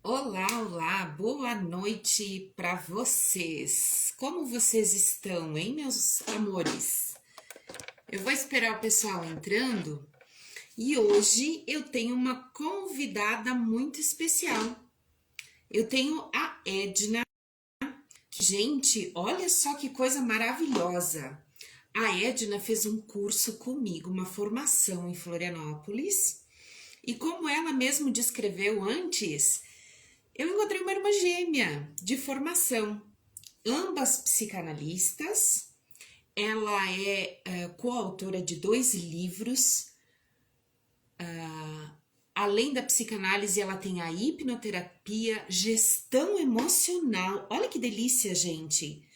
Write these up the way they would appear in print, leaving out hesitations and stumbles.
Olá, olá, boa noite para vocês. Como vocês estão, hein, meus amores? Eu vou esperar o pessoal entrando e hoje eu tenho uma convidada muito especial. Eu tenho a Edna. Gente, olha só que coisa maravilhosa. A Edna fez um curso comigo, uma formação em Florianópolis, e como ela mesmo descreveu antes, eu encontrei uma irmã gêmea de formação, ambas psicanalistas. Ela é coautora de 2 livros. Além da psicanálise, ela tem a hipnoterapia, gestão emocional. Olha que delícia, gente!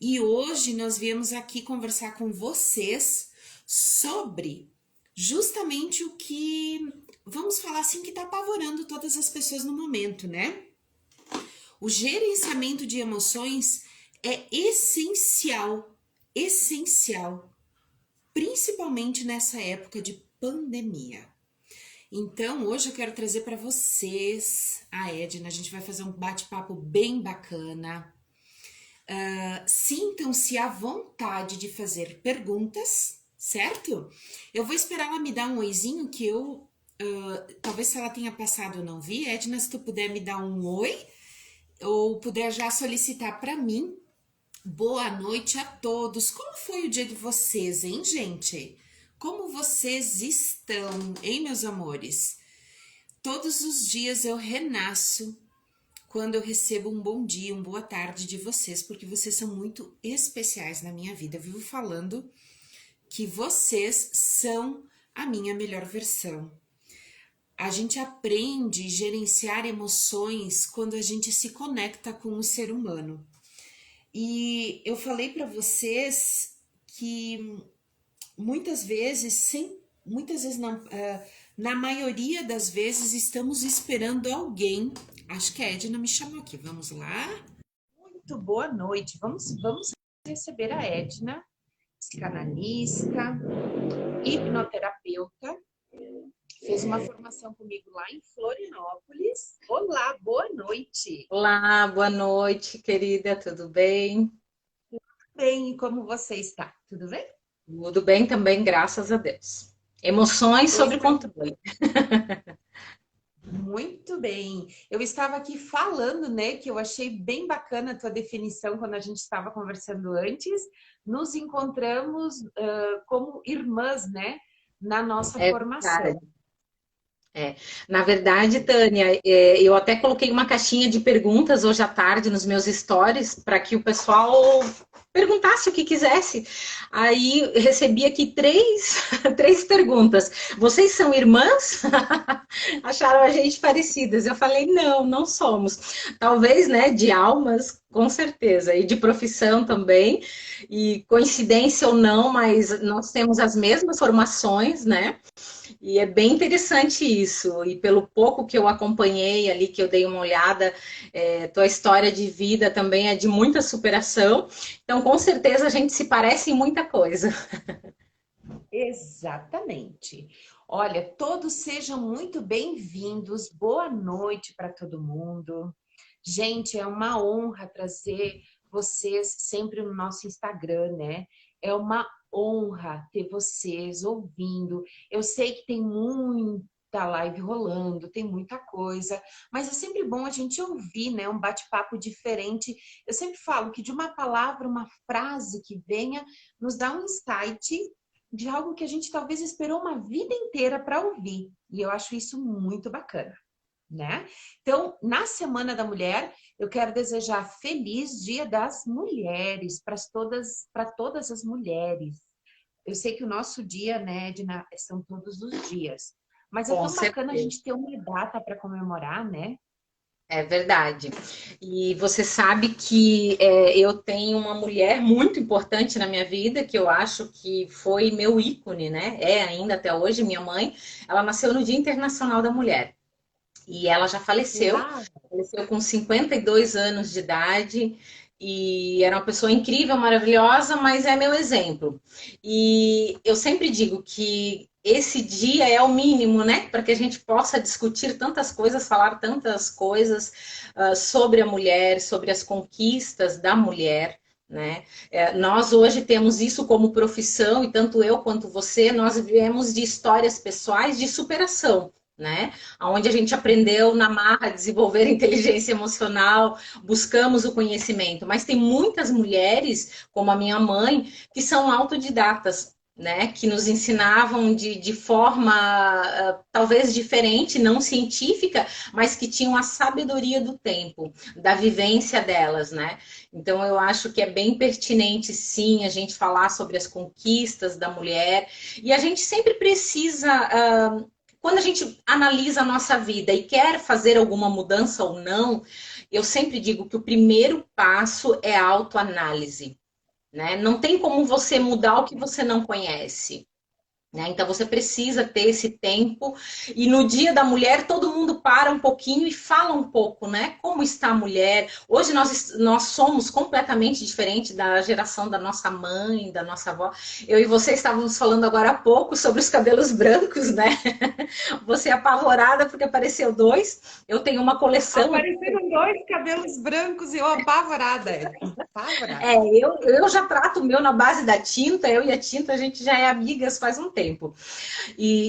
E hoje nós viemos aqui conversar com vocês sobre justamente o que, vamos falar assim, que está apavorando todas as pessoas no momento, né? O gerenciamento de emoções é essencial, essencial, principalmente nessa época de pandemia. Então, hoje eu quero trazer para vocês a Edna. A gente vai fazer um bate-papo bem bacana. Sintam-se à vontade de fazer perguntas, certo? Eu vou esperar ela me dar um oizinho que eu. Talvez se ela tenha passado eu não vi. Edna, se tu puder me dar um oi, ou puder já solicitar para mim. Boa noite a todos. Como foi o dia de vocês, hein, gente? Como vocês estão, hein, meus amores? Todos os dias eu renasço quando eu recebo um bom dia, uma boa tarde de vocês, porque vocês são muito especiais na minha vida. Eu vivo falando que vocês são a minha melhor versão. A gente aprende a gerenciar emoções quando a gente se conecta com o ser humano. E eu falei para vocês que muitas vezes não, na maioria das vezes estamos esperando alguém. Acho que a Edna me chamou aqui. Vamos lá. Muito boa noite. Vamos receber a Edna, psicanalista, hipnoterapeuta. Fez uma formação comigo lá em Florianópolis. Olá, boa noite. Olá, boa noite, querida, tudo bem? Bem, e como você está? Tudo bem? Tudo bem também, graças a Deus. Emoções sob Coisa controle. Muito bem. Eu estava aqui falando, né, que eu achei bem bacana a tua definição quando a gente estava conversando antes. Nos encontramos como irmãs, né, na nossa É formação. verdade. Na verdade, Tânia, eu até coloquei uma caixinha de perguntas hoje à tarde nos meus stories para que o pessoal perguntasse o que quisesse. Aí recebi aqui três perguntas. Vocês são irmãs? Acharam a gente parecidas? Eu falei, não, não somos. Talvez, né, de almas, com certeza, e de profissão também. E coincidência ou não, mas nós temos as mesmas formações, né? E é bem interessante isso. E pelo pouco que eu acompanhei ali, que eu dei uma olhada, tua história de vida também é de muita superação. Então, com certeza, a gente se parece em muita coisa. Exatamente. Olha, todos sejam muito bem-vindos. Boa noite para todo mundo. Gente, é uma honra trazer vocês sempre no nosso Instagram, né? É uma honra ter vocês ouvindo. Eu sei que tem muita live rolando, tem muita coisa, mas é sempre bom a gente ouvir, né? Um bate-papo diferente. Eu sempre falo que de uma palavra, uma frase que venha, nos dá um insight de algo que a gente talvez esperou uma vida inteira para ouvir. E eu acho isso muito bacana, né? Então, na Semana da Mulher, eu quero desejar feliz Dia das Mulheres para todas as mulheres. Eu sei que o nosso dia, né, Edna, são todos os dias, mas é Com tão bacana a certeza. gente ter uma data para comemorar, né? É verdade. E você sabe que eu tenho uma mulher muito importante na minha vida, que eu acho que foi meu ícone, né? É ainda até hoje, minha mãe. Ela nasceu no Dia Internacional da Mulher. E ela já Uau! faleceu com 52 anos de idade. E era uma pessoa incrível, maravilhosa, mas é meu exemplo. E eu sempre digo que esse dia é o mínimo, né? Para que a gente possa discutir tantas coisas, falar tantas coisas sobre a mulher, sobre as conquistas da mulher, né? Nós hoje temos isso como profissão, e tanto eu quanto você, nós viemos de histórias pessoais de superação. Né? Onde a gente aprendeu na marra a desenvolver inteligência emocional, buscamos o conhecimento, mas tem muitas mulheres, como a minha mãe, que são autodidatas, né, que nos ensinavam de forma talvez diferente, não científica, mas que tinham a sabedoria do tempo, da vivência delas, né? Então eu acho que é bem pertinente, sim, a gente falar sobre as conquistas da mulher, e a gente sempre precisa. Quando a gente analisa a nossa vida e quer fazer alguma mudança ou não, eu sempre digo que o primeiro passo é a autoanálise, né? Não tem como você mudar o que você não conhece. Né? Então você precisa ter esse tempo, e no Dia da Mulher todo mundo para um pouquinho e fala um pouco, né? Como está a mulher? Hoje nós somos completamente diferentes da geração da nossa mãe, da nossa avó. Eu e você estávamos falando agora há pouco sobre os cabelos brancos, né? Você é apavorada porque apareceu dois. Eu tenho uma coleção. Apareceram dois cabelos brancos e eu apavorada, apavorada. Eu já trato o meu na base da tinta, eu e a tinta, a gente já é amigas faz um tempo.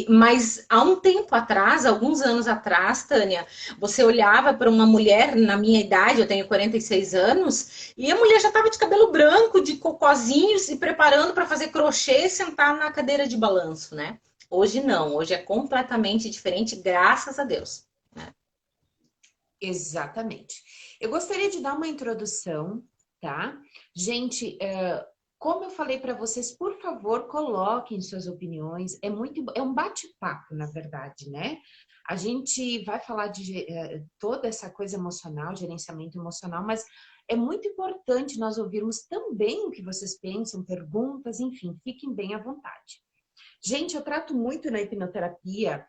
Mas há um tempo atrás, alguns anos atrás, Tânia, você olhava para uma mulher na minha idade, eu tenho 46 anos, e a mulher já estava de cabelo branco, de cocôzinho, se preparando para fazer crochê e sentar na cadeira de balanço, né? Hoje não, hoje é completamente diferente, graças a Deus. Exatamente. Eu gostaria de dar uma introdução, tá? Gente, como eu falei para vocês, por favor, coloquem suas opiniões. É um bate-papo, na verdade, né? A gente vai falar de toda essa coisa emocional, gerenciamento emocional, mas é muito importante nós ouvirmos também o que vocês pensam, perguntas, enfim, fiquem bem à vontade. Gente, eu trato muito na hipnoterapia.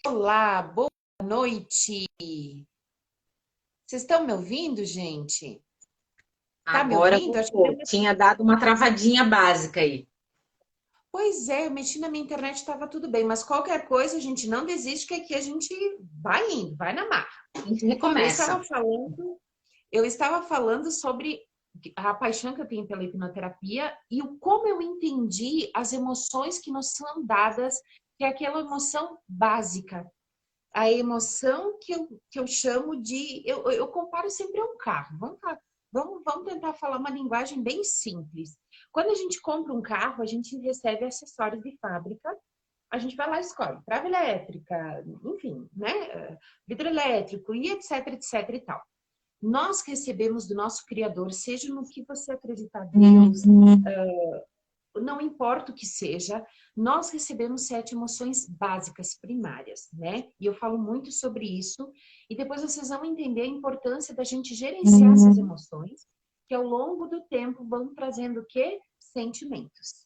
Olá, boa noite. Vocês estão me ouvindo, gente? Tá me Agora ouvindo? Acho que deu voltou. Tinha dado uma travadinha básica aí. Pois é, eu mexi na minha internet, estava tudo bem, mas qualquer coisa, a gente não desiste, que aqui a gente vai indo, vai na marra. A gente Eu recomeça. estava falando, eu estava falando sobre a paixão que eu tenho pela hipnoterapia e o como eu entendi as emoções que nos são dadas, que é aquela emoção básica. A emoção que eu chamo de. Eu comparo sempre a um carro. Vamos tentar falar uma linguagem bem simples. Quando a gente compra um carro, a gente recebe acessórios de fábrica, a gente vai lá e escolhe trava elétrica, enfim, né? Vidro elétrico e etc, etc e tal. Nós recebemos do nosso Criador, seja no que você acreditar, Deus, não importa o que seja, nós recebemos 7 emoções básicas, primárias, né? E eu falo muito sobre isso, e depois vocês vão entender a importância da gente gerenciar essas emoções, que ao longo do tempo vão trazendo o quê? Sentimentos.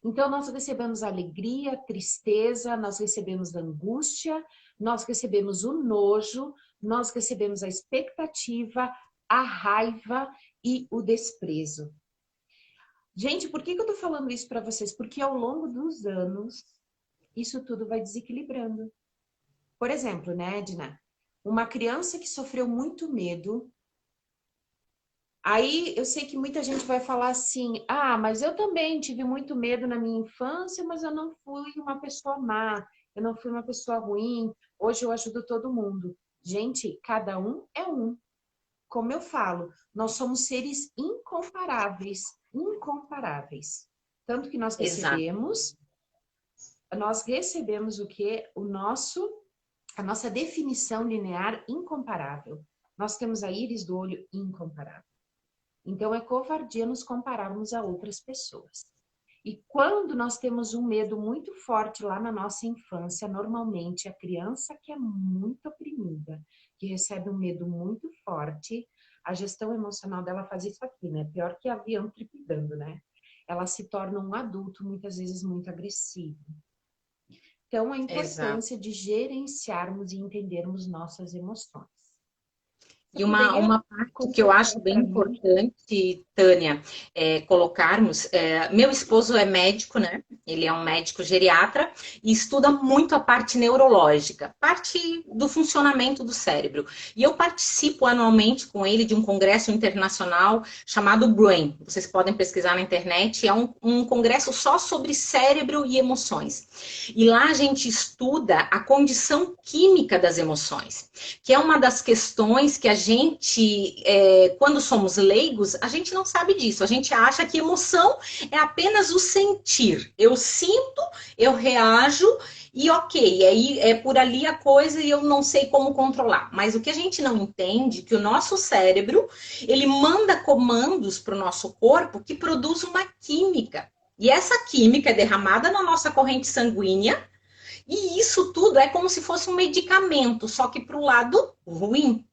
Então, nós recebemos alegria, tristeza, nós recebemos angústia, nós recebemos o nojo, nós recebemos a expectativa, a raiva e o desprezo. Gente, por que eu tô falando isso para vocês? Porque ao longo dos anos, isso tudo vai desequilibrando. Por exemplo, né, Edna? Uma criança que sofreu muito medo. Aí eu sei que muita gente vai falar assim: ah, mas eu também tive muito medo na minha infância, mas eu não fui uma pessoa má. eu não fui uma pessoa ruim, hoje eu ajudo todo mundo. Gente, cada um é um. Como eu falo, nós somos seres incomparáveis, incomparáveis. Tanto que Exato. nós recebemos o que? A nossa definição linear incomparável. Nós temos a íris do olho incomparável. Então é covardia nos compararmos a outras pessoas. E quando nós temos um medo muito forte lá na nossa infância, normalmente a criança que é muito oprimida, que recebe um medo muito forte, a gestão emocional dela faz isso aqui, né? Pior que avião tripidando, né? Ela se torna um adulto muitas vezes muito agressivo. Então, a Exato. importância de gerenciarmos e entendermos nossas emoções. Você E poderia uma parte que eu completar acho bem para mim? importante, Tânia, colocarmos, meu esposo é médico, né? Ele é um médico geriatra e estuda muito a parte neurológica, parte do funcionamento do cérebro. E eu participo anualmente com ele de um congresso internacional chamado Brain. Vocês podem pesquisar na internet, é um congresso só sobre cérebro e emoções. E lá a gente estuda a condição química das emoções, que é uma das questões que a gente, quando somos leigos, a gente não sabe disso. A gente acha que emoção é apenas o sentir. Eu sinto, eu reajo e ok, aí é por ali a coisa e eu não sei como controlar. Mas o que a gente não entende é que o nosso cérebro, ele manda comandos para o nosso corpo que produz uma química. E essa química é derramada na nossa corrente sanguínea e isso tudo é como se fosse um medicamento, só que para o lado ruim.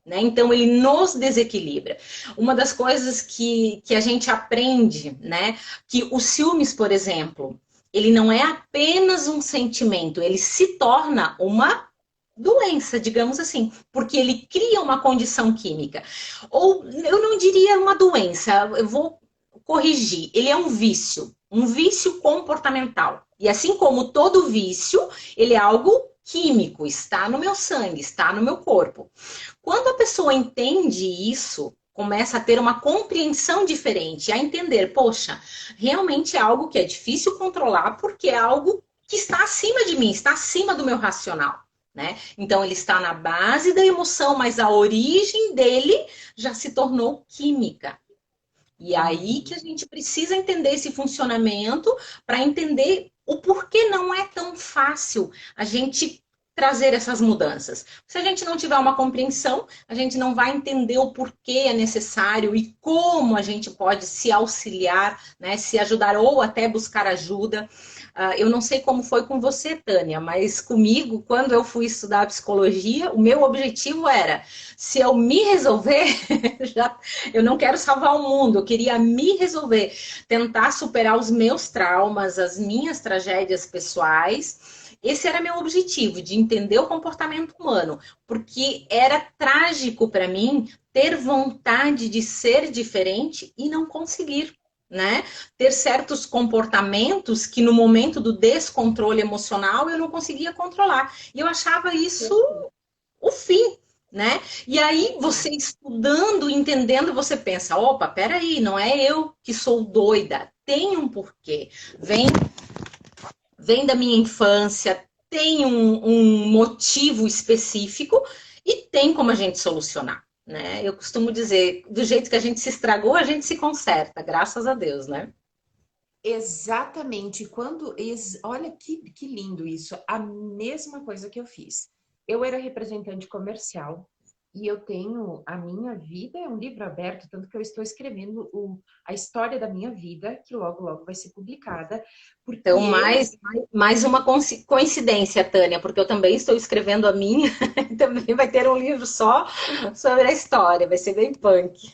Né? Então, ele nos desequilibra. Uma das coisas que a gente aprende, né? Que o ciúmes, por exemplo, ele não é apenas um sentimento, ele se torna uma doença, digamos assim, porque ele cria uma condição química. Ou eu não diria uma doença, eu vou corrigir, ele é um vício comportamental. E assim como todo vício, ele é algo químico, está no meu sangue, está no meu corpo. Quando a pessoa entende isso, começa a ter uma compreensão diferente, a entender, poxa, realmente é algo que é difícil controlar porque é algo que está acima de mim, está acima do meu racional. Né? Então ele está na base da emoção, mas a origem dele já se tornou química. E aí que a gente precisa entender esse funcionamento para entender o porquê não é tão fácil a gente trazer essas mudanças. Se a gente não tiver uma compreensão, a gente não vai entender o porquê é necessário e como a gente pode se auxiliar, né, se ajudar ou até buscar ajuda. Eu não sei como foi com você, Tânia, mas comigo, quando eu fui estudar psicologia, o meu objetivo era, se eu me resolver, já, eu não quero salvar o mundo, eu queria me resolver, tentar superar os meus traumas, as minhas tragédias pessoais. Esse era meu objetivo, de entender o comportamento humano, porque era trágico para mim ter vontade de ser diferente e não conseguir. Né? Ter certos comportamentos que no momento do descontrole emocional eu não conseguia controlar. E eu achava isso o fim, né? E aí você estudando, entendendo, você pensa, opa, peraí, não é eu que sou doida, tem um porquê. Vem da minha infância, tem um motivo específico e tem como a gente solucionar. Né? Eu costumo dizer, do jeito que a gente se estragou, a gente se conserta, graças a Deus, né? Exatamente. Olha que lindo isso. A mesma coisa que eu fiz. Eu era representante comercial e eu tenho a minha vida, é um livro aberto, tanto que eu estou escrevendo a história da minha vida, que logo, logo vai ser publicada, porque Então, eu. mais uma coincidência, Tânia, porque eu também estou escrevendo a minha, e também vai ter um livro só sobre a história, vai ser bem punk.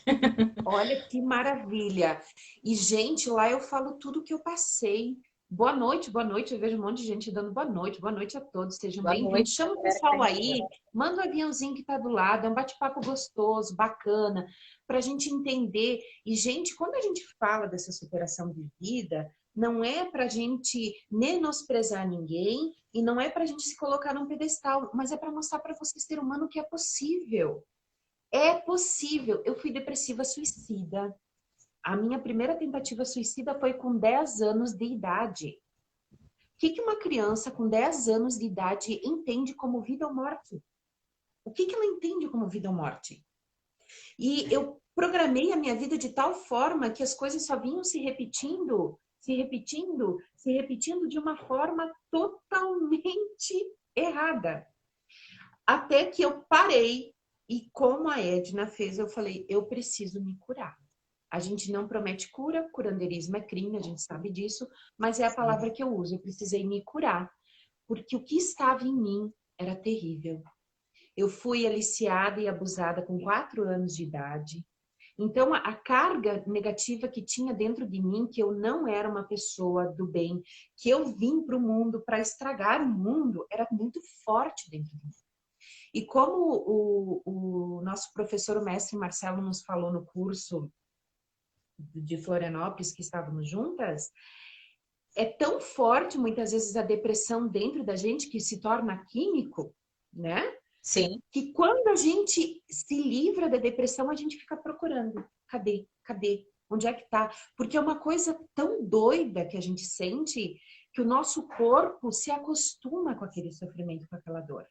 Olha que maravilha! E, gente, lá eu falo tudo que eu passei. Boa noite, boa noite. Eu vejo um monte de gente dando boa noite a todos, sejam Boa bem-vindos. noite, Chama o galera que está pessoal aí, entrando. manda o aviãozinho que tá do lado, é um bate-papo gostoso, bacana, para a gente entender. E, gente, quando a gente fala dessa superação de vida, não é para a gente menosprezar ninguém e não é para a gente se colocar num pedestal, mas é para mostrar para você, ser humano, que é possível. É possível. Eu fui depressiva suicida. A minha primeira tentativa suicida foi com 10 anos de idade. que uma criança com 10 anos de idade entende como vida ou morte? O que ela entende como vida ou morte? E eu programei a minha vida de tal forma que as coisas só vinham se repetindo, se repetindo, se repetindo de uma forma totalmente errada. Até que eu parei e, como a Edna fez, eu falei, eu preciso me curar. A gente não promete cura, curanderismo é crime, a gente sabe disso, mas é a palavra que eu uso. Eu precisei me curar, porque o que estava em mim era terrível. Eu fui aliciada e abusada com 4 anos de idade. Então, a carga negativa que tinha dentro de mim, que eu não era uma pessoa do bem, que eu vim para o mundo para estragar o mundo, era muito forte dentro de mim. E como o nosso professor, o mestre Marcelo, nos falou no curso de Florianópolis, que estávamos juntas, é tão forte muitas vezes a depressão dentro da gente que se torna químico, né? Sim. Que quando a gente se livra da depressão, a gente fica procurando. Cadê? Cadê? Onde é que tá? Porque é uma coisa tão doida que a gente sente que o nosso corpo se acostuma com aquele sofrimento, com aquela dor.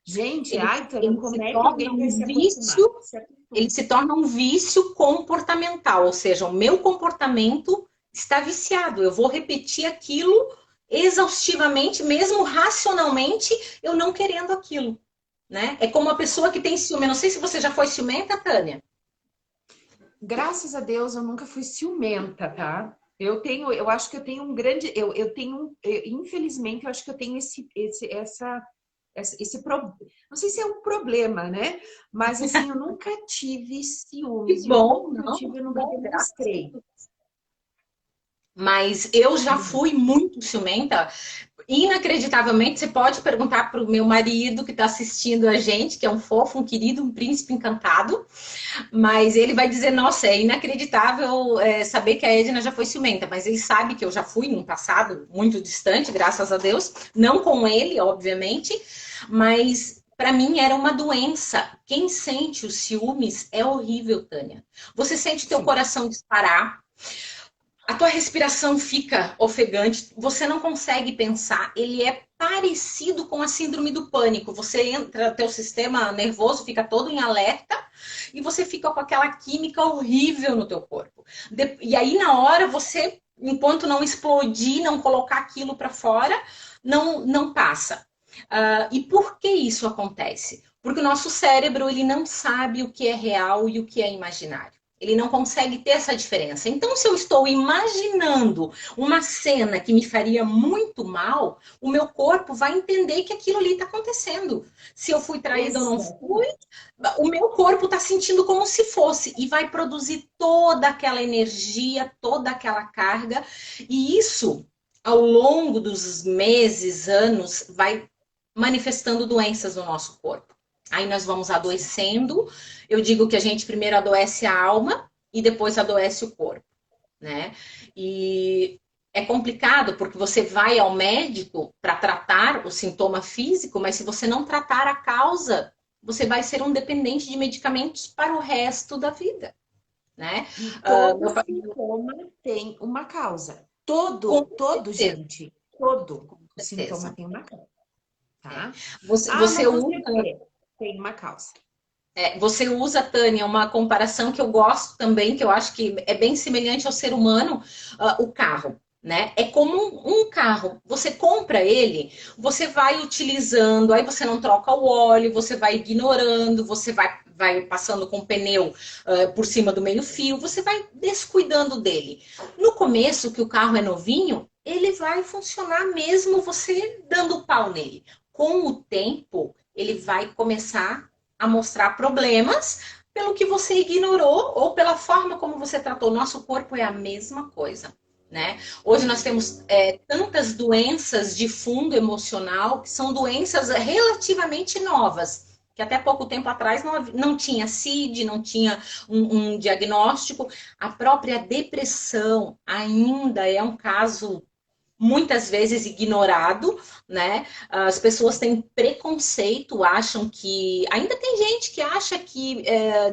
Gente, ai, Tânia, Ele como se é que torna alguém vai um se acostumar? vício, ele se torna um vício comportamental, ou seja, o meu comportamento está viciado. Eu vou repetir aquilo exaustivamente, mesmo racionalmente, eu não querendo aquilo, né? É como uma pessoa que tem ciúme. Eu não sei se você já foi ciumenta, Tânia. Graças a Deus, eu nunca fui ciumenta, tá? Eu acho que eu tenho um grande, infelizmente, eu acho que eu tenho não sei se é um problema, né? Mas assim, eu nunca tive Que ciúmes e o bom, pouco que eu não, tive, eu que nunca bom, graças a demonstrei. Deus. Mas eu já fui muito ciumenta. Inacreditavelmente, você pode perguntar para o meu marido que está assistindo a gente, que é um fofo, um querido, um príncipe encantado, mas ele vai dizer, nossa, é inacreditável saber que a Edna já foi ciumenta, mas ele sabe que eu já fui num passado muito distante, graças a Deus, não com ele, obviamente, mas para mim era uma doença. Quem sente os ciúmes é horrível, Tânia. Você sente teu Sim. coração disparar, a tua respiração fica ofegante, você não consegue pensar. Ele é parecido com a síndrome do pânico. Você entra, teu sistema nervoso fica todo em alerta e você fica com aquela química horrível no teu corpo. E aí na hora você, enquanto não explodir, não colocar aquilo para fora, não passa. E por que isso acontece? Porque o nosso cérebro ele não sabe o que é real e o que é imaginário. Ele não consegue ter essa diferença. Então, se eu estou imaginando uma cena que me faria muito mal, o meu corpo vai entender que aquilo ali está acontecendo. Se eu fui traída ou não fui, Exatamente. o meu corpo está sentindo como se fosse e vai produzir toda aquela energia, toda aquela carga. E isso, ao longo dos meses, anos, vai manifestando doenças no nosso corpo. Aí nós vamos adoecendo. Eu digo que a gente primeiro adoece a alma e depois adoece o corpo, né? E é complicado porque você vai ao médico para tratar o sintoma físico, mas se você não tratar a causa, você vai ser um dependente de medicamentos para o resto da vida, né? E Uh, todo meu... sintoma tem uma causa. Com Todo, certeza, gente. Todo com o sintoma certeza. tem uma causa, É. tá? Você, Ah, você mas não sei usa o quê. Tem uma causa. Você usa, Tânia, uma comparação que eu gosto também, que eu acho que é bem semelhante ao ser humano, o carro. Né? É como um carro. Você compra ele, você vai utilizando, aí você não troca o óleo, você vai ignorando, você vai passando com o pneu por cima do meio-fio, você vai descuidando dele. No começo, que o carro é novinho, ele vai funcionar mesmo você dando pau nele. Com o tempo, ele vai começar a mostrar problemas pelo que você ignorou ou pela forma como você tratou. Nosso corpo é a mesma coisa. Né? Hoje nós temos tantas doenças de fundo emocional que são doenças relativamente novas, que até pouco tempo atrás não tinha CID, não tinha um diagnóstico. A própria depressão ainda é um caso muitas vezes ignorado, né? As pessoas têm preconceito, acham que... Ainda tem gente que acha que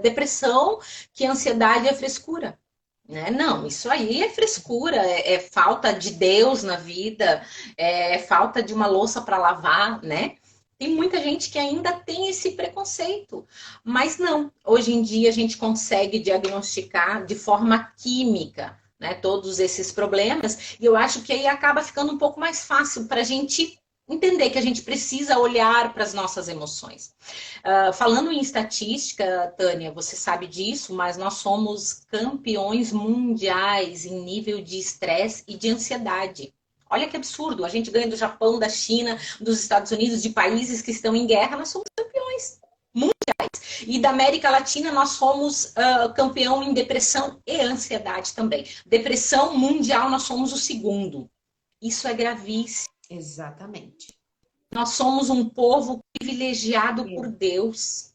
depressão, que ansiedade é frescura. né? Não, isso aí é frescura, é falta de Deus na vida, é falta de uma louça para lavar, né? Tem muita gente que ainda tem esse preconceito, mas não. Hoje em dia a gente consegue diagnosticar de forma química, né, todos esses problemas, e eu acho que aí acaba ficando um pouco mais fácil para a gente entender que a gente precisa olhar para as nossas emoções. Falando em estatística, Tânia, você sabe disso, mas nós somos campeões mundiais em nível de estresse e de ansiedade. Olha que absurdo, a gente ganha do Japão, da China, dos Estados Unidos, de países que estão em guerra, nós somos campeões. E da América Latina, nós somos campeão em depressão e ansiedade também. Depressão mundial, nós somos o segundo. Isso é gravíssimo. Exatamente. Nós somos um povo privilegiado por Deus.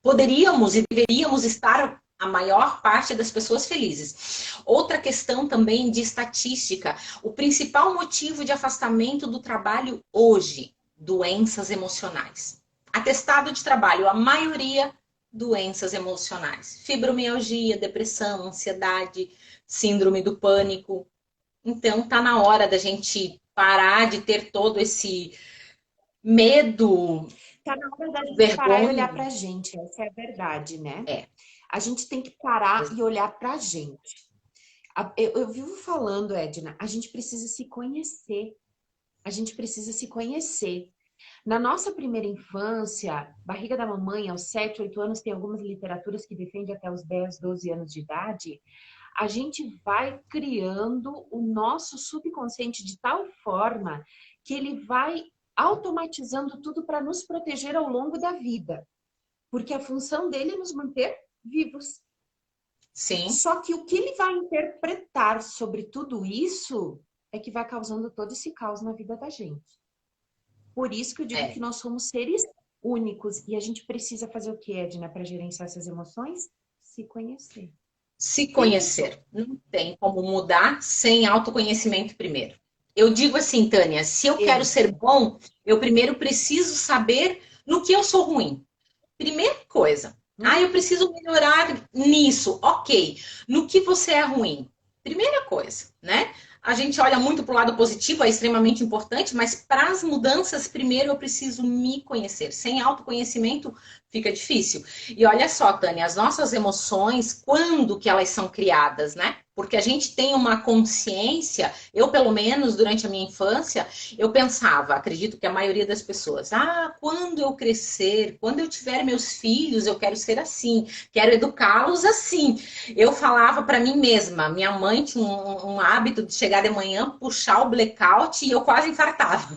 Poderíamos e deveríamos estar a maior parte das pessoas felizes. Outra questão também de estatística, o principal motivo de afastamento do trabalho hoje, doenças emocionais. Atestado de trabalho, a maioria doenças emocionais, fibromialgia, depressão, ansiedade, síndrome do pânico. Então tá na hora da gente parar de ter todo esse medo, Tá na hora da gente parar e vergonha. olhar pra gente, essa é a verdade, né? É. A gente tem que parar e olhar pra gente. Eu vivo falando, Edna, a gente precisa se conhecer. A gente precisa se conhecer. Na nossa primeira infância, barriga da mamãe, aos 7, 8 anos, tem algumas literaturas que defendem até os 10, 12 anos de idade. A gente vai criando o nosso subconsciente de tal forma que ele vai automatizando tudo para nos proteger ao longo da vida. Porque a função dele é nos manter vivos. Sim. Só que o que ele vai interpretar sobre tudo isso é que vai causando todo esse caos na vida da gente. Por isso que eu digo que nós somos seres únicos e a gente precisa fazer o que, Edna, para gerenciar essas emoções? Se conhecer. Se conhecer. Não tem como mudar sem autoconhecimento primeiro. Eu digo assim, Tânia, se eu quero ser bom, eu primeiro preciso saber no que eu sou ruim. Primeira coisa. Eu preciso melhorar nisso. Ok. No que você é ruim? Primeira coisa, né? A gente olha muito para o lado positivo, é extremamente importante, mas para as mudanças, primeiro eu preciso me conhecer. Sem autoconhecimento, fica difícil. E olha só, Tânia, as nossas emoções, quando que elas são criadas, né? Porque a gente tem uma consciência, eu pelo menos durante a minha infância, eu pensava, acredito que a maioria das pessoas, quando eu crescer, quando eu tiver meus filhos, eu quero ser assim, quero educá-los assim. Eu falava para mim mesma, minha mãe tinha um hábito de chegar de manhã, puxar o blackout e eu quase infartava.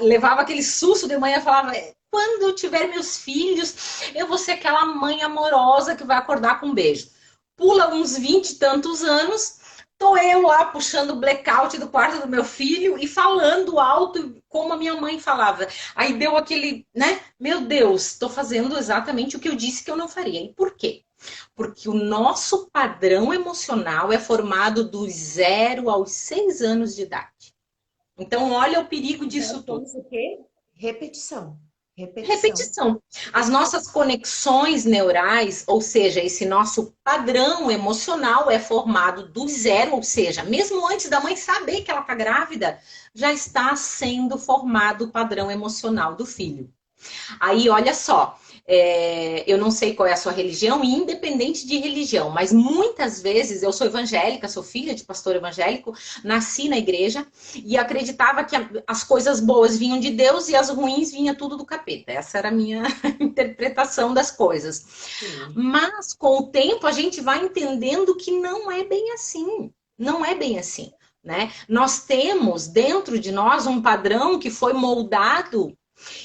Levava aquele susto de manhã e falava, quando eu tiver meus filhos, eu vou ser aquela mãe amorosa que vai acordar com um beijo. Pula uns 20 e tantos anos, tô eu lá puxando o blackout do quarto do meu filho e falando alto como a minha mãe falava. Aí deu aquele, né? Meu Deus, tô fazendo exatamente o que eu disse que eu não faria. E por quê? Porque o nosso padrão emocional é formado dos 0 aos 6 anos de idade. Então, olha o perigo disso tudo. Somos o quê? Repetição. Repetição. As nossas conexões neurais, ou seja, esse nosso padrão emocional é formado do zero, ou seja, mesmo antes da mãe saber que ela está grávida, já está sendo formado o padrão emocional do filho. Aí, olha só, eu não sei qual é a sua religião, e independente de religião, mas muitas vezes eu sou evangélica, sou filha de pastor evangélico, nasci na igreja e acreditava que as coisas boas vinham de Deus e as ruins vinha tudo do capeta. Essa era a minha interpretação das coisas. Sim. Mas com o tempo a gente vai entendendo que não é bem assim. Não é bem assim, né? Nós temos dentro de nós um padrão que foi moldado.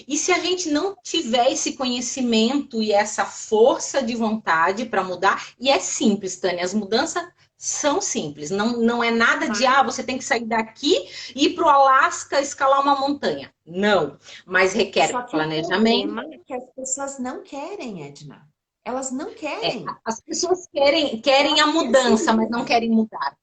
E se a gente não tiver esse conhecimento e essa força de vontade para mudar, e é simples, Tânia, as mudanças são simples, não é nada de, você tem que sair daqui e ir para o Alasca escalar uma montanha. Não, mas requer planejamento. O problema é que as pessoas não querem, Edna. Elas não querem. As pessoas querem a mudança, mas não querem mudar.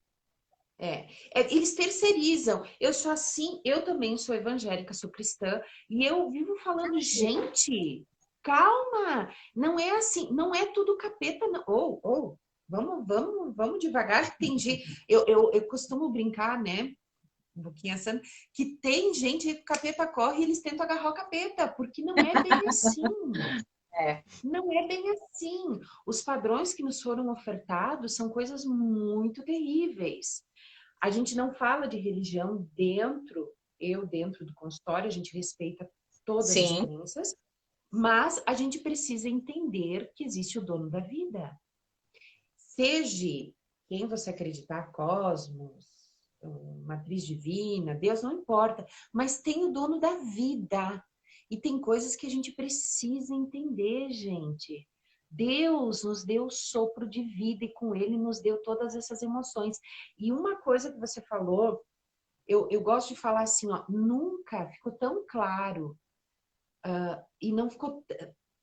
Eles terceirizam. Eu sou assim, eu também sou evangélica, sou cristã, e eu vivo falando, gente, calma, não é assim, não é tudo capeta, não. vamos devagar. Tem gente, eu costumo brincar, né? Um pouquinho assando, que tem gente que o capeta corre e eles tentam agarrar o capeta, porque não é bem assim. É. Não é bem assim. Os padrões que nos foram ofertados são coisas muito terríveis. A gente não fala de religião dentro do consultório, a gente respeita todas as Sim, crenças, mas a gente precisa entender que existe o dono da vida. Seja quem você acreditar, cosmos, matriz divina, Deus, não importa, mas tem o dono da vida. E tem coisas que a gente precisa entender, gente. Deus nos deu o sopro de vida e com ele nos deu todas essas emoções. E uma coisa que você falou, eu gosto de falar assim, ó, nunca ficou tão claro e não ficou.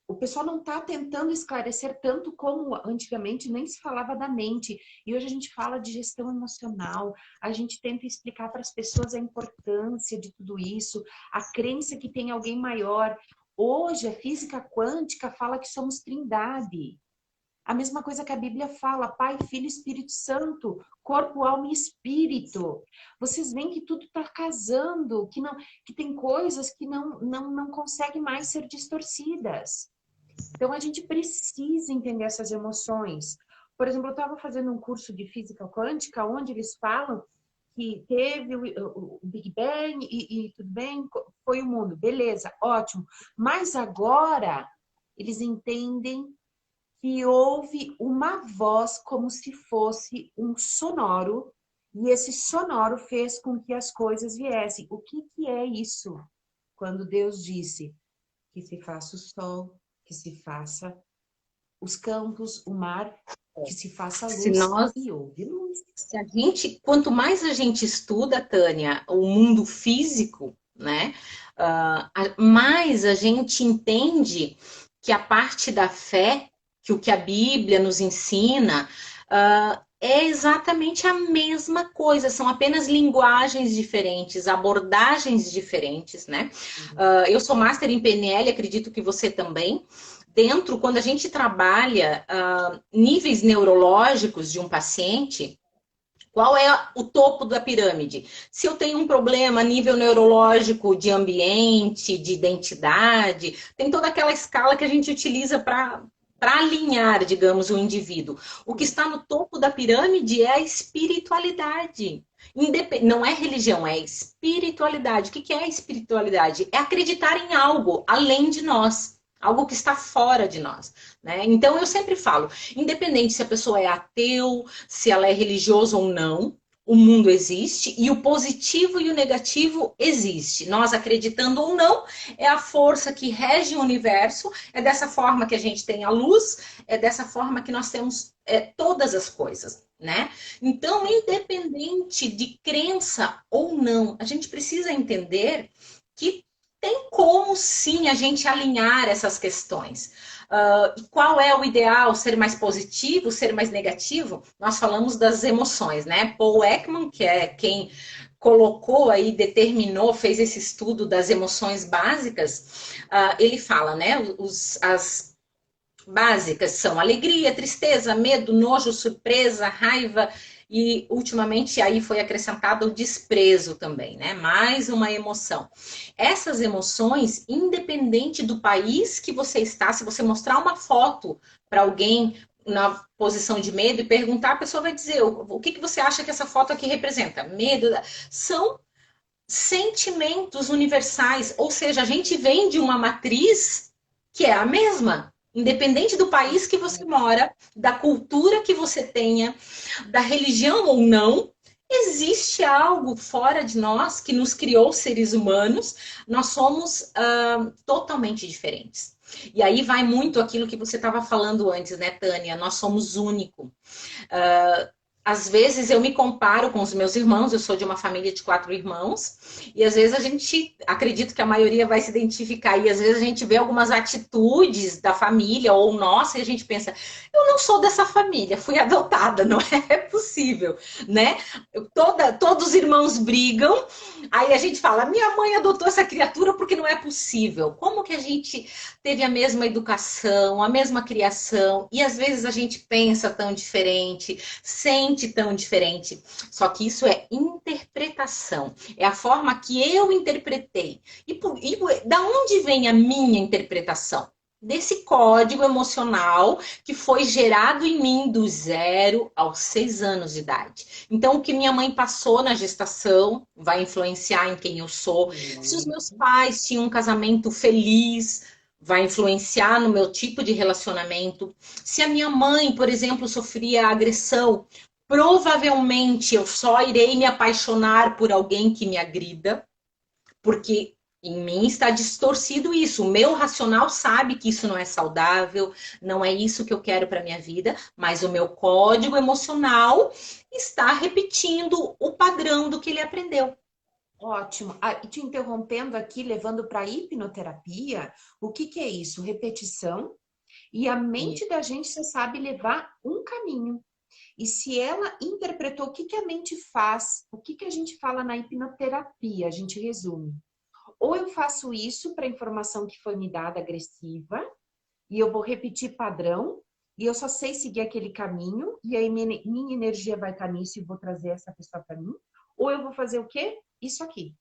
O pessoal não está tentando esclarecer tanto como antigamente nem se falava da mente. E hoje a gente fala de gestão emocional, a gente tenta explicar para as pessoas a importância de tudo isso, a crença que tem alguém maior. Hoje a física quântica fala que somos trindade. A mesma coisa que a Bíblia fala, Pai, Filho e Espírito Santo, corpo, alma e espírito. Vocês veem que tudo está casando, que tem coisas que não conseguem mais ser distorcidas. Então, a gente precisa entender essas emoções. Por exemplo, eu estava fazendo um curso de física quântica, onde eles falam que teve o Big Bang e tudo bem, foi o mundo. Beleza, ótimo. Mas agora, eles entendem que houve uma voz como se fosse um sonoro, e esse sonoro fez com que as coisas viessem. O que é isso? Quando Deus disse que se faça o sol, que se faça os campos, o mar, que se faça a se luz, nós, e houve luz. se a gente, quanto mais a gente estuda, Tânia, o mundo físico, né, mais a gente entende que a parte da fé, que o que a Bíblia nos ensina, é exatamente a mesma coisa, são apenas linguagens diferentes, abordagens diferentes, né? Eu sou master em PNL, acredito que você também. Dentro, quando a gente trabalha níveis neurológicos de um paciente, qual é o topo da pirâmide? Se eu tenho um problema a nível neurológico de ambiente, de identidade, tem toda aquela escala que a gente utiliza para alinhar, digamos, o indivíduo. O que está no topo da pirâmide é a espiritualidade. Não é religião, é espiritualidade. O que é a espiritualidade? É acreditar em algo além de nós. Algo que está fora de nós, né? Então eu sempre falo, independente se a pessoa é ateu, se ela é religiosa ou não, o mundo existe e o positivo e o negativo existe. Nós acreditando ou não, é a força que rege o universo, é dessa forma que a gente tem a luz, é dessa forma que nós temos todas as coisas, né? Então, independente de crença ou não, a gente precisa entender que tem como sim a gente alinhar essas questões. Qual é o ideal? Ser mais positivo, ser mais negativo? Nós falamos das emoções, né? Paul Ekman, que é quem colocou aí, determinou, fez esse estudo das emoções básicas, ele fala, né? As básicas são alegria, tristeza, medo, nojo, surpresa, raiva e ultimamente aí foi acrescentado o desprezo também, né? Mais uma emoção. Essas emoções, independente do país que você está, se você mostrar uma foto para alguém na posição de medo e perguntar, a pessoa vai dizer o que você acha que essa foto aqui representa? Medo. São sentimentos universais, ou seja, a gente vem de uma matriz que é a mesma. Independente do país que você mora, da cultura que você tenha, da religião ou não, existe algo fora de nós que nos criou seres humanos. Nós somos totalmente diferentes. E aí vai muito aquilo que você estava falando antes, né, Tânia? Nós somos únicos. às vezes eu me comparo com os meus irmãos, eu sou de uma família de 4 irmãos, e às vezes a gente, acredito que a maioria vai se identificar, e às vezes a gente vê algumas atitudes da família ou nossa, e a gente pensa, eu não sou dessa família, fui adotada, não é possível, né? Todos os irmãos brigam, aí a gente fala, minha mãe adotou essa criatura porque não é possível. Como que a gente teve a mesma educação, a mesma criação, e às vezes a gente pensa tão diferente, sente tão diferente. Só que isso é interpretação. É a forma que eu interpretei. E da onde vem a minha interpretação? Desse código emocional que foi gerado em mim do 0 aos 6 anos de idade. Então, o que minha mãe passou na gestação vai influenciar em quem eu sou. Se os meus pais tinham um casamento feliz, vai influenciar no meu tipo de relacionamento. Se a minha mãe, por exemplo, sofria agressão, provavelmente eu só irei me apaixonar por alguém que me agrida, porque em mim está distorcido isso. O meu racional sabe que isso não é saudável, não é isso que eu quero para minha vida, mas o meu código emocional está repetindo o padrão do que ele aprendeu. Ótimo. Ah, e te interrompendo aqui, levando para a hipnoterapia, o que que é isso? Repetição. E a mente da gente, você sabe levar um caminho. E se ela interpretou o que que a mente faz, o que que a gente fala na hipnoterapia, a gente resume. Ou eu faço isso para a informação que foi me dada agressiva, e eu vou repetir padrão, e eu só sei seguir aquele caminho, e aí minha energia vai estar nisso e vou trazer essa pessoa para mim. Ou eu vou fazer o quê? Isso aqui.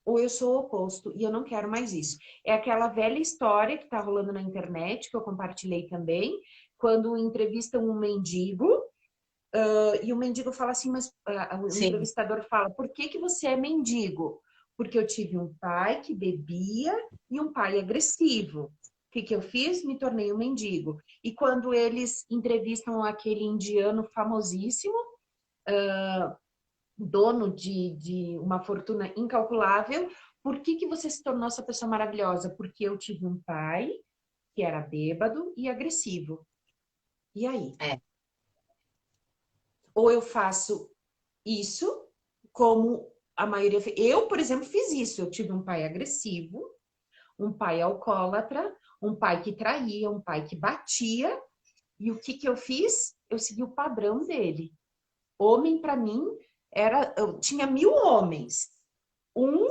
Ou eu sou o oposto e eu não quero mais isso. É aquela velha história que tá rolando na internet, que eu compartilhei também, quando entrevistam um mendigo, e o mendigo fala assim, mas o Sim. entrevistador fala, por que que você é mendigo? Porque eu tive um pai que bebia e um pai agressivo. O que que eu fiz? Me tornei um mendigo. E quando eles entrevistam aquele indiano famosíssimo, dono de uma fortuna incalculável, por que que você se tornou essa pessoa maravilhosa? Porque eu tive um pai que era bêbado e agressivo. E aí? É. Ou eu faço isso, como a maioria. Eu, por exemplo, fiz isso. Eu tive um pai agressivo, um pai alcoólatra, um pai que traía, um pai que batia. E o que que eu fiz? Eu segui o padrão dele. Homem, para mim, era. Eu tinha 1.000 homens. Um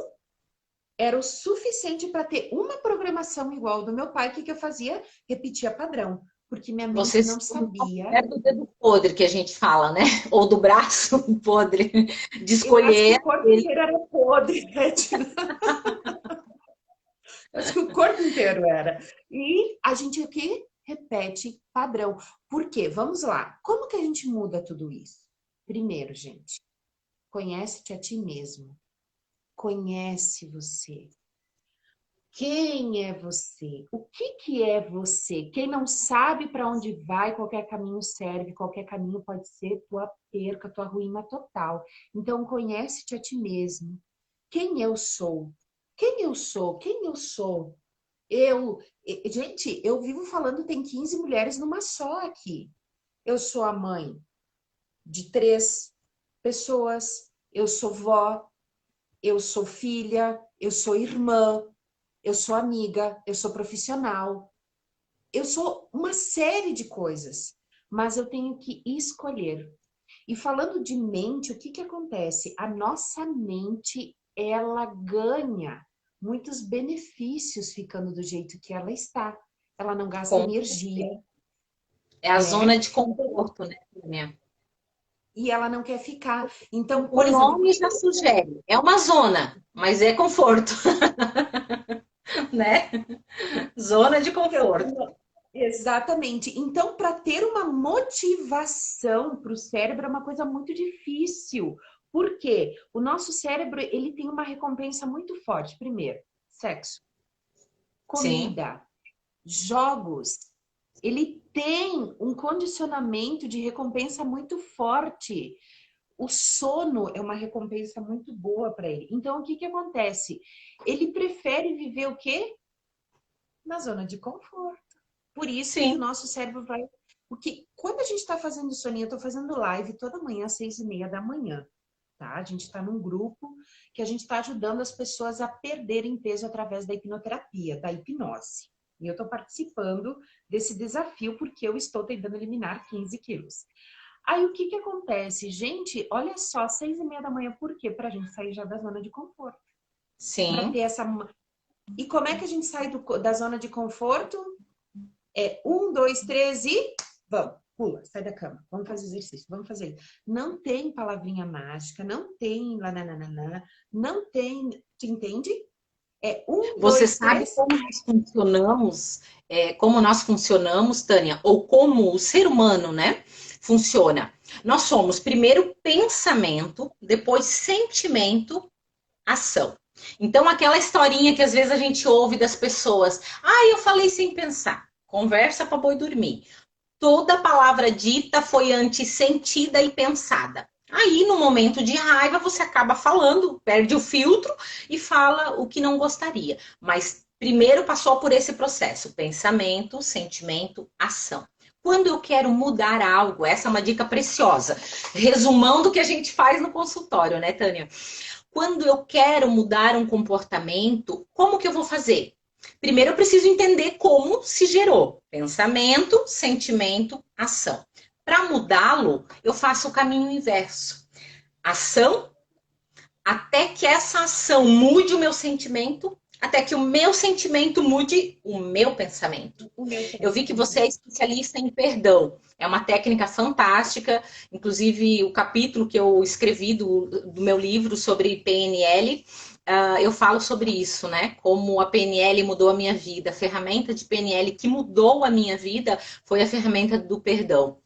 era o suficiente para ter uma programação igual ao do meu pai. O que que eu fazia? Repetia padrão. Porque minha mente Você não se tornou a sabia. mulher do dedo podre, que a gente fala, né? Ou do braço podre, de Eu acho que escolher o corpo ele. inteiro era podre, Edna. Acho que o corpo inteiro era. E a gente aqui repete padrão. Por quê? Vamos lá. Como que a gente muda tudo isso? Primeiro, gente, conhece-te a ti mesmo. Conhece você. Quem é você? O que que é você? Quem não sabe para onde vai, qualquer caminho serve, qualquer caminho pode ser tua perca, tua ruína total. Então, conhece-te a ti mesmo. Quem eu sou? Quem eu sou? Quem eu sou? Gente, eu vivo falando, tem 15 mulheres numa só aqui. Eu sou a mãe de 3 pessoas, eu sou vó, eu sou filha, eu sou irmã, eu sou amiga, eu sou profissional, eu sou uma série de coisas, mas eu tenho que escolher. E falando de mente, o que que acontece? A nossa mente, ela ganha muitos benefícios ficando do jeito que ela está. Ela não gasta Com energia, É a né? zona de conforto, né, Tânia? E ela não quer ficar. Então, O por exemplo, nome já sugere. É uma zona, mas é conforto, né? Zona de conforto. exatamente. Então, para ter uma motivação para o cérebro é uma coisa muito difícil. Por quê? O nosso cérebro, ele tem uma recompensa muito forte. Primeiro, sexo, Sim, comida, jogos. Ele tem um condicionamento de recompensa muito forte. O sono é uma recompensa muito boa para ele. Então, o que que acontece? Ele prefere viver o quê? Na zona de conforto. Por isso que o sim. nosso cérebro vai Porque quando a gente está fazendo soninho, eu estou fazendo live toda manhã às 6:30 da manhã, tá? A gente está num grupo que a gente está ajudando as pessoas a perderem peso através da hipnoterapia, da hipnose. E eu estou participando desse desafio porque eu estou tentando eliminar 15 quilos. Aí o que que acontece? Gente, olha só, 6:30 da manhã, por quê? Pra gente sair já da zona de conforto. Pra Sim. ter essa. E como é que a gente sai da zona de conforto? É 1, 2, 3 e vamos, pula, sai da cama, vamos fazer exercício, vamos fazer. Não tem palavrinha mágica, não tem lananana, não tem. Tu entende? É um, Você dois, sabe três. como nós funcionamos, Tânia, ou como o ser humano, né, funciona. Nós somos primeiro pensamento, depois sentimento, ação. Então, aquela historinha que às vezes a gente ouve das pessoas, eu falei sem pensar, conversa para boi dormir. Toda palavra dita foi antes sentida e pensada. Aí, no momento de raiva, você acaba falando, perde o filtro e fala o que não gostaria. Mas primeiro passou por esse processo: pensamento, sentimento, ação. Quando eu quero mudar algo, essa é uma dica preciosa. Resumão do que a gente faz no consultório, né, Tânia? Quando eu quero mudar um comportamento, como que eu vou fazer? Primeiro eu preciso entender como se gerou pensamento, sentimento, ação. Para mudá-lo, eu faço o caminho inverso. Ação, até que essa ação mude o meu sentimento, até que o meu sentimento mude o meu pensamento. O meu Eu vi que pensamento. você é especialista em perdão. É uma técnica fantástica. Inclusive, o capítulo que eu escrevi do meu livro sobre PNL, eu falo sobre isso, né? Como a PNL mudou a minha vida. A ferramenta de PNL que mudou a minha vida foi a ferramenta do perdão.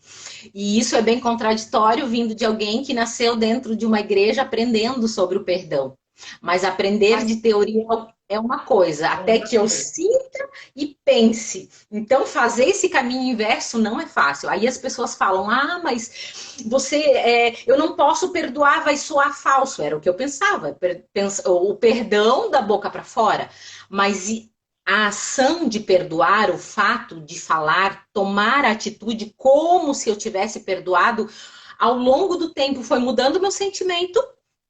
E isso é bem contraditório vindo de alguém que nasceu dentro de uma igreja aprendendo sobre o perdão. Mas aprender de Mas teoria é uma coisa, é até uma que eu coisa. sinta e pense. Então, fazer esse caminho inverso não é fácil. Aí as pessoas falam: mas eu não posso perdoar, vai soar falso. Era o que eu pensava, o perdão da boca para fora. Mas a ação de perdoar, o fato de falar, tomar a atitude como se eu tivesse perdoado, ao longo do tempo foi mudando o meu sentimento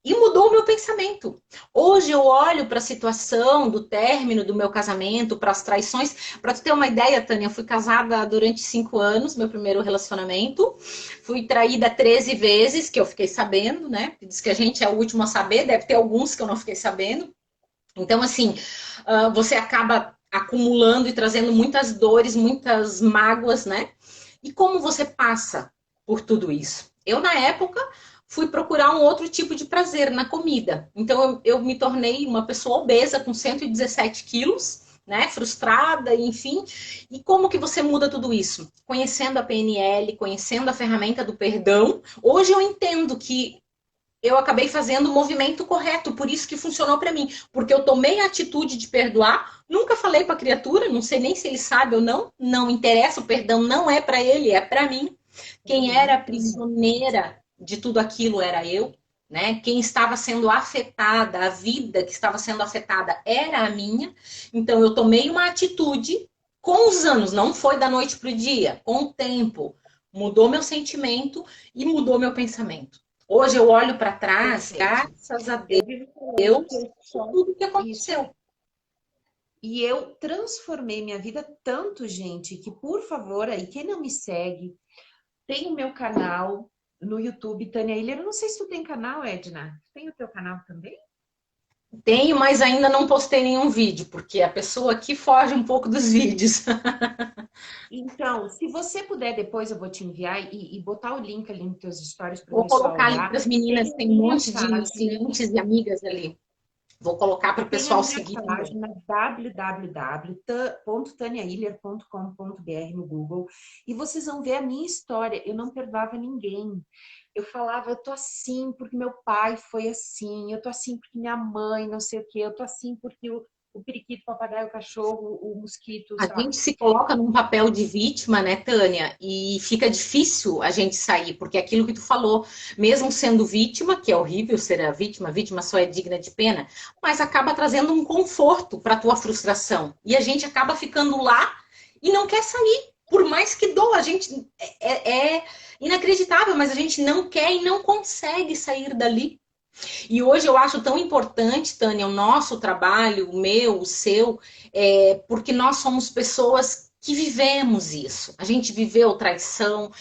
e mudou o meu pensamento. Hoje eu olho para a situação do término do meu casamento, para as traições. Para tu ter uma ideia, Tânia, eu fui casada durante 5 anos, meu primeiro relacionamento. Fui traída 13 vezes, que eu fiquei sabendo, né? Diz que a gente é o último a saber, deve ter alguns que eu não fiquei sabendo. Então, assim, você acaba acumulando e trazendo muitas dores, muitas mágoas, né? E como você passa por tudo isso? Eu, na época, fui procurar um outro tipo de prazer na comida. Então, eu me tornei uma pessoa obesa com 117 quilos, né? Frustrada, enfim. E como que você muda tudo isso? Conhecendo a PNL, conhecendo a ferramenta do perdão. Hoje eu entendo que eu acabei fazendo o movimento correto, por isso que funcionou para mim, porque eu tomei a atitude de perdoar, nunca falei para a criatura, não sei nem se ele sabe ou não, não interessa, o perdão não é para ele, é para mim. Quem era prisioneira de tudo aquilo era eu, né? Quem estava sendo afetada, a vida que estava sendo afetada era a minha. Então eu tomei uma atitude com os anos, não foi da noite para o dia, com o tempo, mudou meu sentimento e mudou meu pensamento. Hoje eu olho para trás, Perfeito. graças a Eu vivo falando que Deus, eu por só tudo que isso. aconteceu. E eu transformei minha vida tanto, gente, que por favor, aí quem não me segue, tem o meu canal no YouTube, Tânia Hiller. Eu não sei se tu tem canal, Edna. Tem o teu canal também? Tenho, mas ainda não postei nenhum vídeo, porque a pessoa aqui foge um pouco dos vídeos. Então, se você puder, depois eu vou te enviar e botar o link ali nos teus stories para o Vou pessoal colocar ali olhar. para as meninas, Tem a tem um minha monte de página, clientes e amigas ali. Vou colocar para o tem a pessoal minha seguir também. página www.taniahiller.com.br no Google e vocês vão ver a minha história. Eu não perdoava ninguém. Eu falava, eu tô assim porque meu pai foi assim, eu tô assim porque minha mãe, não sei o quê, eu tô assim porque o periquito, o papagaio, o cachorro, o mosquito, A sei lá. gente se coloca num papel de vítima, né, Tânia? E fica difícil a gente sair, porque é aquilo que tu falou, mesmo sendo vítima, que é horrível ser a vítima só é digna de pena, mas acaba trazendo um conforto para tua frustração. E a gente acaba ficando lá e não quer sair. Por mais que doa, a gente é inacreditável, mas a gente não quer e não consegue sair dali. E hoje eu acho tão importante, Tânia, o nosso trabalho, o meu, o seu, porque nós somos pessoas que vivemos isso. A gente viveu traição.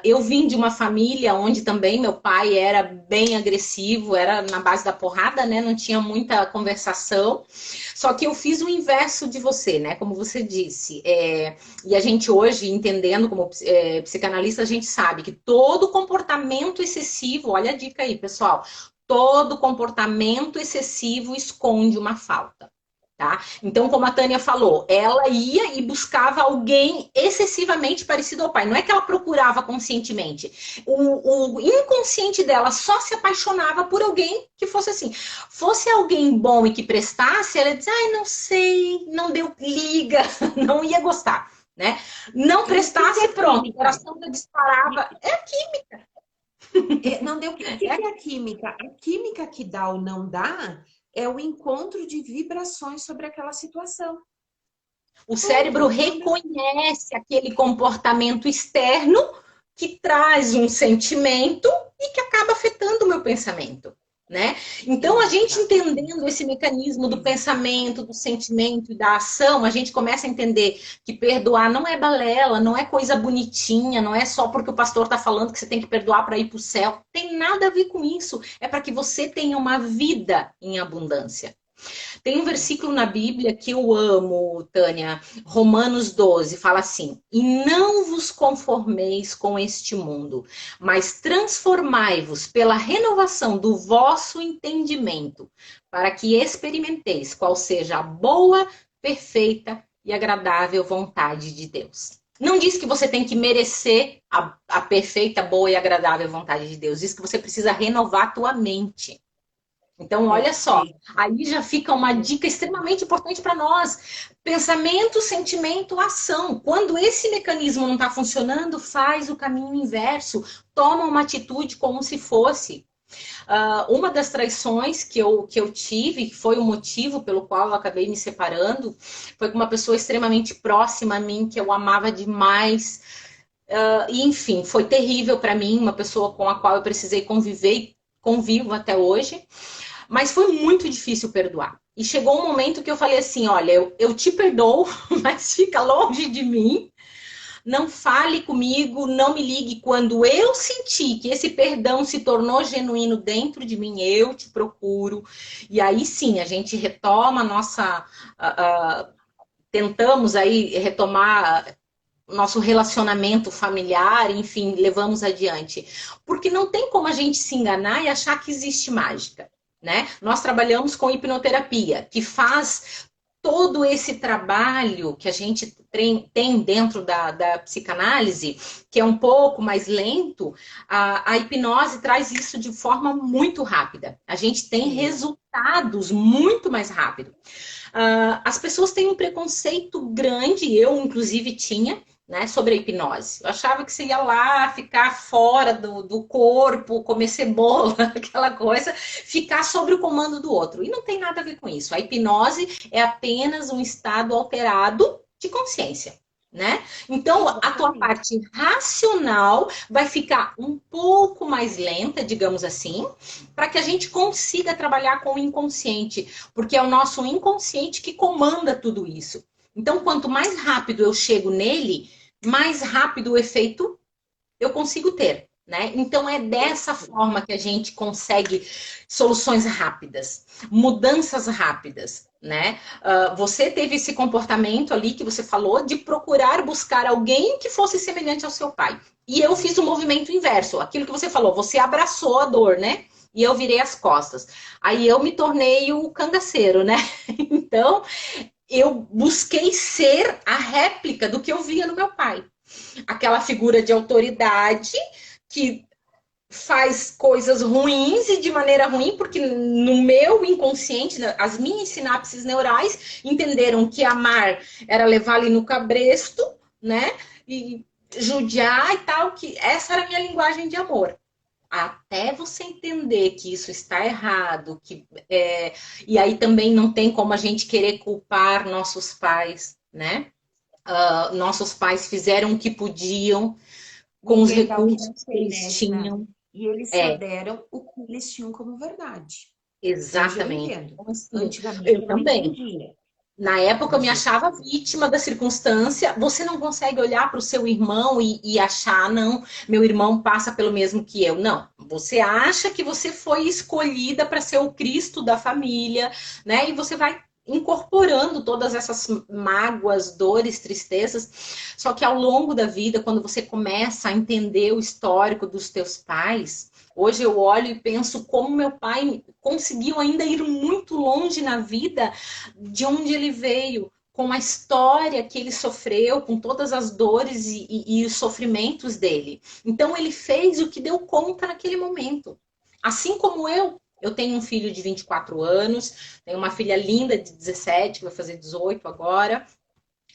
Eu vim de uma família onde também meu pai era bem agressivo, era na base da porrada, né? Não tinha muita conversação. Só que eu fiz o inverso de você, né? Como você disse. E a gente hoje, entendendo como psicanalista, a gente sabe que todo comportamento excessivo, olha a dica aí, pessoal, todo comportamento excessivo esconde uma falta. Tá? Então, como a Tânia falou, ela ia e buscava alguém excessivamente parecido ao pai. Não é que ela procurava conscientemente. O inconsciente dela só se apaixonava por alguém que fosse assim. Fosse alguém bom e que prestasse, ela dizia, ai, não sei, não deu liga, não ia gostar. Né? Não E o que que prestasse, é pronto, o química? coração disparava. É química. Não deu. O que que é a química? A química que dá ou não dá é o encontro de vibrações sobre aquela situação. O cérebro Ponto. Não deu. reconhece aquele comportamento externo que traz um sentimento e que acaba afetando o meu pensamento. Né? Então, a gente entendendo Exatamente. esse mecanismo do pensamento, Exatamente. do sentimento e da ação, a gente começa a entender que perdoar não é balela, não é coisa bonitinha, não é só porque o pastor está falando que você tem que perdoar para ir para o céu. Tem nada a ver com isso. É para que você tenha uma vida em abundância. Tem um versículo na Bíblia que eu amo, Tânia, Romanos 12, fala assim: E não vos conformeis com este mundo, mas transformai-vos pela renovação do vosso entendimento, para que experimenteis qual seja a boa, perfeita e agradável vontade de Deus. Não diz que você tem que merecer a perfeita, boa e agradável vontade de Deus. Diz que você precisa renovar a tua mente. Então, olha só, Perfeito. aí já fica uma dica extremamente importante para nós. Pensamento, sentimento, ação. Quando esse mecanismo não está funcionando, faz o caminho inverso. Toma uma atitude como se fosse. Uma das traições que eu tive, que foi o motivo pelo qual eu acabei me separando, foi com uma pessoa extremamente próxima a mim, que eu amava demais. E, enfim, foi terrível para mim, uma pessoa com a qual eu precisei conviver e convivo até hoje. Mas foi muito difícil perdoar. E chegou um momento que eu falei assim: olha, eu te perdoo, mas fica longe de mim. Não fale comigo, não me ligue. Quando eu sentir que esse perdão se tornou genuíno dentro de mim, eu te procuro. E aí sim, a gente retoma a nossa. Tentamos aí retomar nosso relacionamento familiar, enfim, levamos adiante. Porque não tem como a gente se enganar e achar que existe mágica. Né? Nós trabalhamos com hipnoterapia, que faz todo esse trabalho que a gente tem dentro da psicanálise, que é um pouco mais lento, a hipnose traz isso de forma muito rápida. A gente tem Sim. resultados muito mais rápido. As pessoas têm um preconceito grande, eu inclusive tinha, né, sobre a hipnose. Eu achava que você ia lá ficar fora do corpo, comer cebola, aquela coisa, ficar sobre o comando do outro. E não tem nada a ver com isso. A hipnose é apenas um estado alterado de consciência. Né? Então, a tua Exatamente. parte racional vai ficar um pouco mais lenta, digamos assim, para que a gente consiga trabalhar com o inconsciente, porque é o nosso inconsciente que comanda tudo isso. Então, quanto mais rápido eu chego nele, mais rápido o efeito eu consigo ter. Né? Então, é dessa forma que a gente consegue soluções rápidas, mudanças rápidas. Né? Você teve esse comportamento ali que você falou de procurar buscar alguém que fosse semelhante ao seu pai. E eu fiz o movimento inverso, aquilo que você falou, você abraçou a dor, né? E eu virei as costas. Aí eu me tornei o cangaceiro, né? Então, eu busquei ser a réplica do que eu via no meu pai. Aquela figura de autoridade que faz coisas ruins e de maneira ruim, porque no meu inconsciente, as minhas sinapses neurais entenderam que amar era levar ali no cabresto, né? E judiar e tal, que essa era a minha linguagem de amor. Até você entender que isso está errado, e aí também não tem como a gente querer culpar nossos pais, né? nossos pais fizeram o que podiam com os Ninguém dá o que não recursos que tem, eles né, Edna? tinham. E eles só É, deram o que eles tinham como verdade. Hoje eu exatamente. entendo. Então, assim, Antigamente eu eu não também. entendia. Na época eu me Hoje eu achava vítima da circunstância. Você não consegue olhar para o seu irmão e achar, não, meu irmão passa pelo mesmo que eu. Não. Você acha que você foi escolhida para ser o Cristo da família, né? E você vai incorporando todas essas mágoas, dores, tristezas. Só que ao longo da vida, quando você começa a entender o histórico dos teus pais, hoje eu olho e penso como meu pai conseguiu ainda ir muito longe na vida de onde ele veio, com a história que ele sofreu, com todas as dores e os sofrimentos dele. Então ele fez o que deu conta naquele momento. Assim como eu tenho um filho de 24 anos, tenho uma filha linda de 17, que vai fazer 18 agora.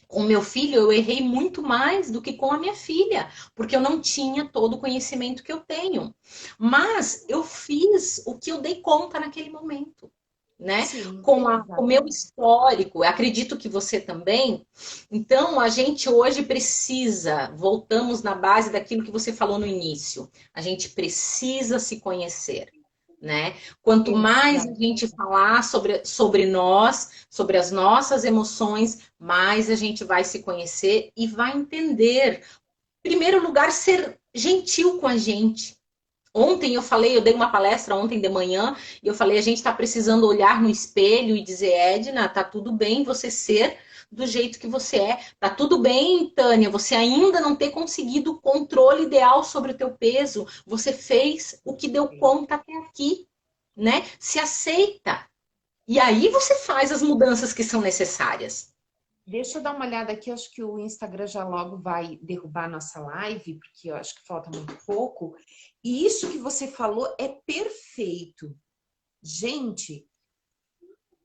Com meu filho, eu errei muito mais do que com a minha filha, porque eu não tinha todo o conhecimento que eu tenho. Mas eu fiz o que eu dei conta naquele momento, né? sim, Com o meu exatamente. histórico, eu acredito que você também. Então, a gente hoje precisa, voltamos na base daquilo que você falou no início, a gente precisa se conhecer. Né? Quanto mais a gente Exatamente. falar sobre nós, sobre as nossas emoções, mais a gente vai se conhecer e vai entender. Em primeiro lugar, ser gentil com a gente. Ontem eu falei, eu dei uma palestra ontem de manhã, e eu falei, a gente está precisando olhar no espelho e dizer, Edna, tá tudo bem você ser do jeito que você é. Tá tudo bem, Tânia, você ainda não ter conseguido o controle ideal sobre o teu peso. Você fez o que deu conta até aqui, né? Se aceita. E aí você faz as mudanças que são necessárias. Deixa eu dar uma olhada aqui, acho que o Instagram já logo vai derrubar a nossa live, porque eu acho que falta muito pouco. E isso que você falou é perfeito. Gente,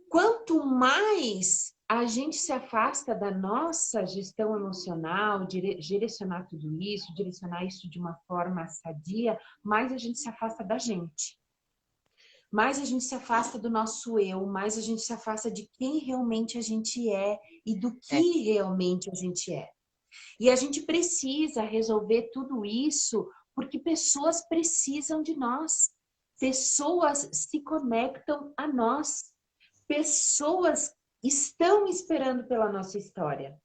quanto mais a gente se afasta da nossa gestão emocional, direcionar tudo isso, direcionar isso de uma forma sadia, mais a gente se afasta da gente. Mais a gente se afasta do nosso eu, mais a gente se afasta de quem realmente a gente é e do É, que realmente a gente é. E a gente precisa resolver tudo isso porque pessoas precisam de nós. Pessoas se conectam a nós. Pessoas estão esperando pela nossa história.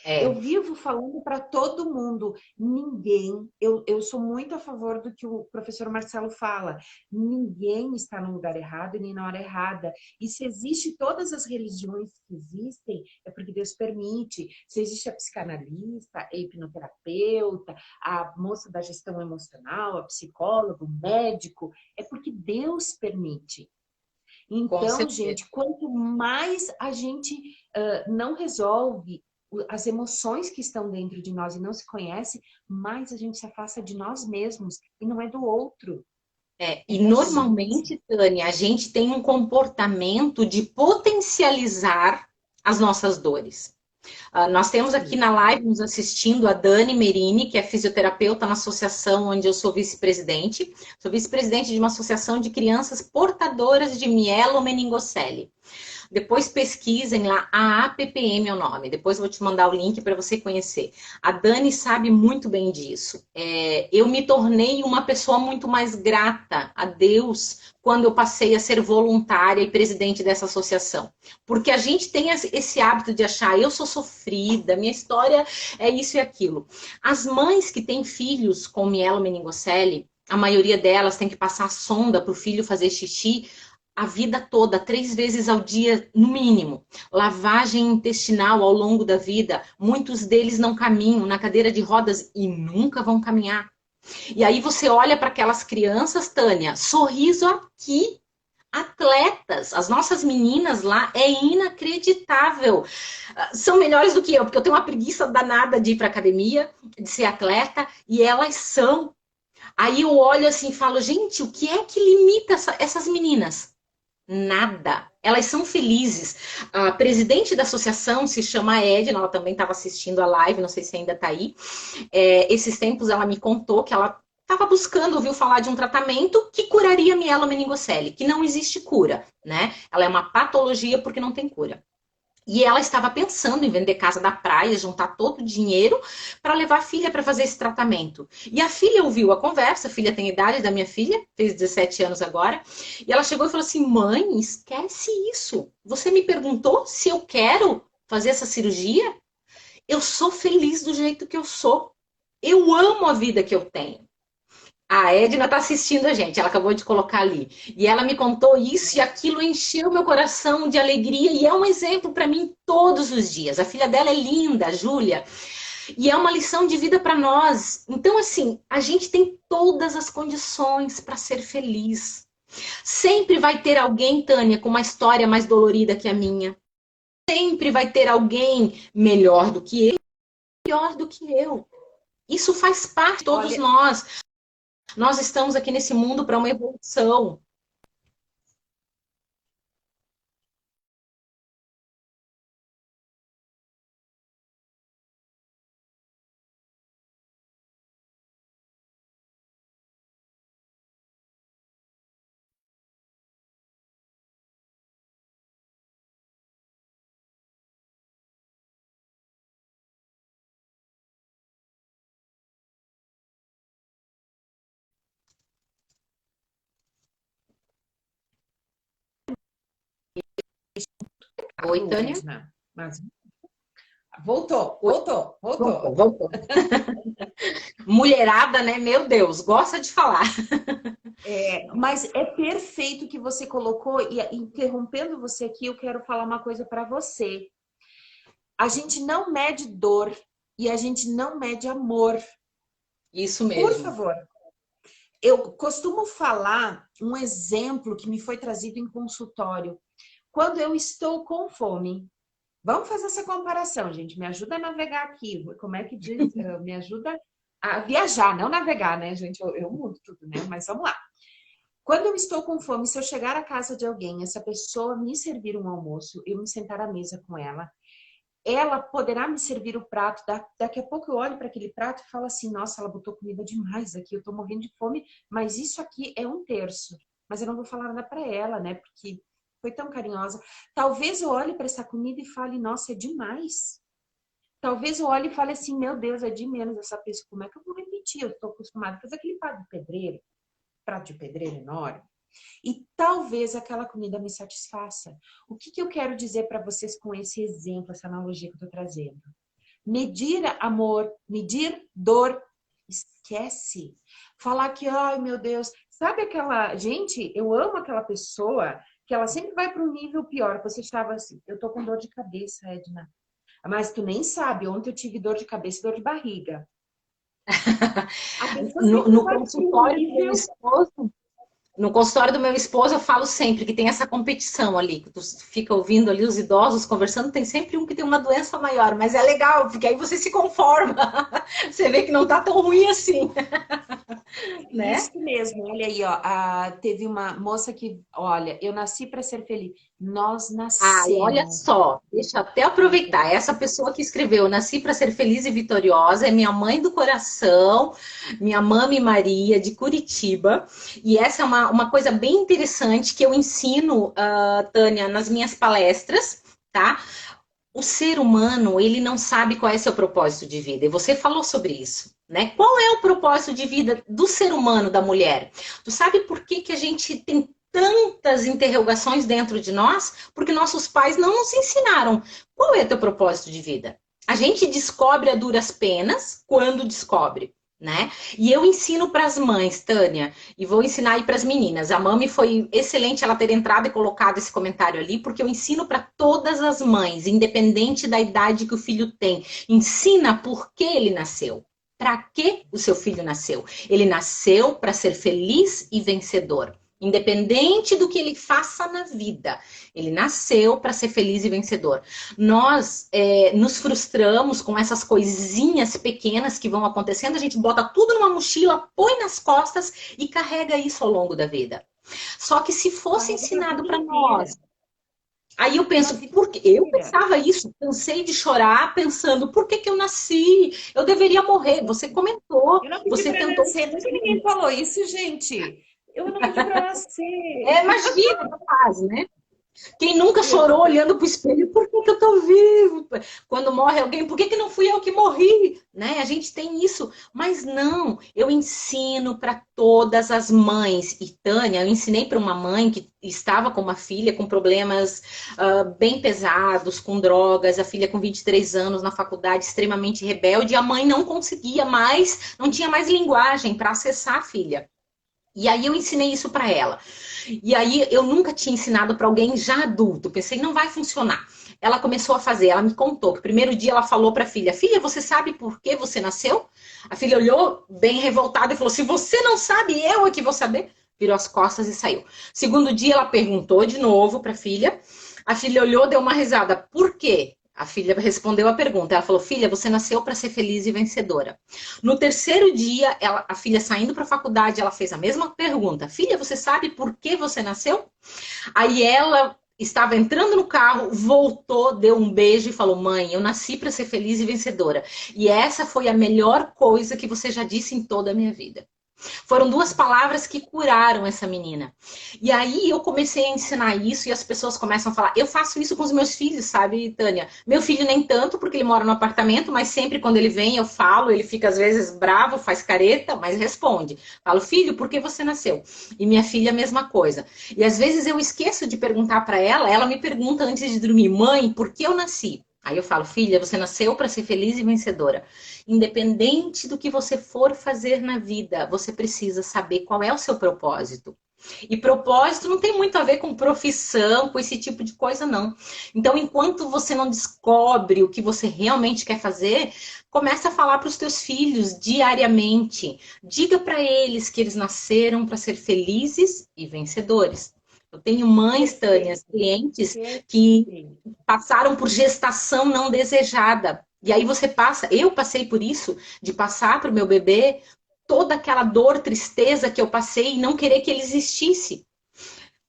Eu é, vivo falando para todo mundo, ninguém, eu sou muito a favor do que o professor Marcelo fala, ninguém está no lugar errado e nem na hora errada. E se existe todas as religiões que existem, é porque Deus permite. Se existe a psicanalista, a hipnoterapeuta, a moça da gestão emocional, a psicóloga, o médico, é porque Deus permite. com Então, certeza. gente, quanto mais a gente não resolve as emoções que estão dentro de nós e não se conhece, mais a gente se afasta de nós mesmos e não é do outro, é E da gente. normalmente, Tânia, a gente tem um comportamento de potencializar as nossas dores. Nós temos aqui Sim. na live nos assistindo a Dani Merini, que é fisioterapeuta na associação onde eu sou vice-presidente. Sou vice-presidente de uma associação de crianças portadoras de mielomeningocele. Depois pesquisem lá, a APPM é o nome. Depois eu vou te mandar o link para você conhecer. A Dani sabe muito bem disso. Eu me tornei uma pessoa muito mais grata a Deus quando eu passei a ser voluntária e presidente dessa associação. Porque a gente tem esse hábito de achar, eu sou sofrida, minha história é isso e aquilo. As mães que têm filhos com mielomeningocele, a maioria delas tem que passar sonda para o filho fazer xixi a vida toda, 3 vezes ao dia, no mínimo. Lavagem intestinal ao longo da vida. Muitos deles não caminham na cadeira de rodas e nunca vão caminhar. E aí você olha para aquelas crianças, Tânia, sorriso aqui. Atletas, as nossas meninas lá é inacreditável. São melhores do que eu, porque eu tenho uma preguiça danada de ir para academia, de ser atleta, e elas são. Aí eu olho assim e falo, gente, o que é que limita essas meninas? Nada. Elas são felizes. A presidente da associação se chama Edna, ela também estava assistindo a live, não sei se ainda está aí. Esses tempos ela me contou que ela estava buscando, ouviu falar de um tratamento que curaria mielomeningocele, que não existe cura, né? Ela é uma patologia porque não tem cura. E ela estava pensando em vender casa da praia, juntar todo o dinheiro para levar a filha para fazer esse tratamento. E a filha ouviu a conversa, a filha tem a idade da minha filha, fez 17 anos agora, e ela chegou e falou assim: mãe, esquece isso. Você me perguntou se eu quero fazer essa cirurgia? Eu sou feliz do jeito que eu sou. Eu amo a vida que eu tenho. A Edna está assistindo a gente, ela acabou de colocar ali. E ela me contou isso e aquilo encheu meu coração de alegria e é um exemplo para mim todos os dias. A filha dela é linda, a Júlia, e é uma lição de vida para nós. Então, assim, a gente tem todas as condições para ser feliz. Sempre vai ter alguém, Tânia, com uma história mais dolorida que a minha. Sempre vai ter alguém melhor do que eu, pior do que eu. Isso faz parte de todos Olha, nós. Nós estamos aqui nesse mundo para uma evolução. Oi, Tânia? Edna, mas voltou, Oi, voltou, voltou, voltou. voltou. Mulherada, né? Meu Deus, gosta de falar. Mas é perfeito o que você colocou, e interrompendo você aqui, eu quero falar uma coisa para você. A gente não mede dor e a gente não mede amor. Isso Por mesmo. favor. Eu costumo falar um exemplo que me foi trazido em consultório. Quando eu estou com fome, vamos fazer essa comparação, gente. Me ajuda a navegar aqui. Como é que diz? Me ajuda a viajar, não navegar, né, gente? Eu mudo tudo, né? Mas vamos lá. Quando eu estou com fome, se eu chegar à casa de alguém, essa pessoa me servir um almoço, eu me sentar à mesa com ela poderá me servir o prato. Daqui a pouco eu olho para aquele prato e falo assim: nossa, ela botou comida demais aqui, eu estou morrendo de fome, mas isso aqui é um terço. Mas eu não vou falar nada para ela, né? Porque foi tão carinhosa. Talvez eu olhe para essa comida e fale: nossa, é demais. Talvez eu olhe e fale assim: meu Deus, é de menos essa pessoa. Como é que eu vou repetir? Eu estou acostumada a fazer aquele prato de pedreiro enorme. E talvez aquela comida me satisfaça. O que eu quero dizer para vocês com esse exemplo, essa analogia que eu estou trazendo? Medir amor, medir dor, esquece. Falar que, ai meu Deus, sabe aquela. Gente, eu amo aquela pessoa que ela sempre vai para um nível pior. Você estava assim, eu tô com dor de cabeça, Edna. Mas tu nem sabe, ontem eu tive dor de cabeça e dor de barriga. A pessoa No, sempre no vai para um consultório do meu nível. esposo, no consultório do meu esposo, eu falo sempre que tem essa competição ali, que tu fica ouvindo ali os idosos conversando, tem sempre um que tem uma doença maior, mas é legal, porque aí você se conforma, você vê que não tá tão ruim assim, né? Isso mesmo, olha aí, ó. Teve uma moça que, olha, eu nasci para ser feliz. Nós Ai, olha nascemos. só, deixa eu até aproveitar. Essa pessoa que escreveu Nasci para ser feliz e vitoriosa é minha mãe do coração, minha mãe Maria, de Curitiba. E essa é uma coisa bem interessante que eu ensino, Tânia, nas minhas palestras, tá? O ser humano, ele não sabe qual é seu propósito de vida. E você falou sobre isso, né? Qual é o propósito de vida do ser humano, da mulher? Tu sabe por que que a gente tem tantas interrogações dentro de nós? Porque nossos pais não nos ensinaram. Qual é teu propósito de vida? A gente descobre a duras penas quando descobre. Né? E eu ensino para as mães, Tânia, e vou ensinar aí para as meninas. A Mami foi excelente ela ter entrado e colocado esse comentário ali, porque eu ensino para todas as mães, independente da idade que o filho tem. Ensina por que ele nasceu. Para que o seu filho nasceu? Ele nasceu para ser feliz e vencedor. Independente do que ele faça na vida, ele nasceu para ser feliz e vencedor. Nós nos frustramos com essas coisinhas pequenas que vão acontecendo, a gente bota tudo numa mochila, põe nas costas e carrega isso ao longo da vida. Só que se fosse Carrega pra ensinado vida para inteira. nós, aí eu Pra penso, vida porque eu inteira. pensava isso, cansei de chorar pensando, por que que eu nasci? Eu deveria morrer. Você comentou, Eu não pedi você para tentou. nascer. Nunca ninguém falou isso, gente. Eu não pedi para nascer. Imagina, capaz, né? Quem nunca chorou olhando para o espelho? Por que, que eu estou vivo? Quando morre alguém, por que, que não fui eu que morri? Né? A gente tem isso. Mas não, eu ensino para todas as mães. E Tânia, eu ensinei para uma mãe que estava com uma filha com problemas bem pesados, com drogas, a filha com 23 anos na faculdade, extremamente rebelde, e a mãe não conseguia mais, não tinha mais linguagem para acessar a filha. E aí eu ensinei isso para ela. E aí eu nunca tinha ensinado para alguém já adulto. Pensei, não vai funcionar. Ela começou a fazer, ela me contou que o primeiro dia ela falou para a filha: Filha, você sabe por que você nasceu? A filha olhou bem revoltada e falou: Se você não sabe, eu é que vou saber. Virou as costas e saiu. Segundo dia ela perguntou de novo para a filha. A filha olhou, deu uma risada. Por quê? A filha respondeu a pergunta. Ela falou: Filha, você nasceu para ser feliz e vencedora. No terceiro dia, a filha saindo para a faculdade, ela fez a mesma pergunta. Filha, você sabe por que você nasceu? Aí ela estava entrando no carro, voltou, deu um beijo e falou: Mãe, eu nasci para ser feliz e vencedora. E essa foi a melhor coisa que você já disse em toda a minha vida. Foram duas palavras que curaram essa menina. E aí eu comecei a ensinar isso e as pessoas começam a falar. Eu faço isso com os meus filhos, sabe, Tânia? Meu filho nem tanto, porque ele mora no apartamento, mas sempre quando ele vem eu falo, ele fica às vezes bravo, faz careta, mas responde. Falo, filho, por que você nasceu? E minha filha a mesma coisa. E às vezes eu esqueço de perguntar para ela, ela me pergunta antes de dormir: Mãe, por que eu nasci? Aí eu falo: Filha, você nasceu para ser feliz e vencedora. Independente do que você for fazer na vida, você precisa saber qual é o seu propósito. E propósito não tem muito a ver com profissão, com esse tipo de coisa, não. Então, enquanto você não descobre o que você realmente quer fazer, começa a falar para os teus filhos diariamente. Diga para eles que eles nasceram para ser felizes e vencedores. Eu tenho mães, Tânia, clientes que passaram por gestação não desejada. E aí você passa, eu passei por isso, de passar para o meu bebê toda aquela dor, tristeza que eu passei e não querer que ele existisse.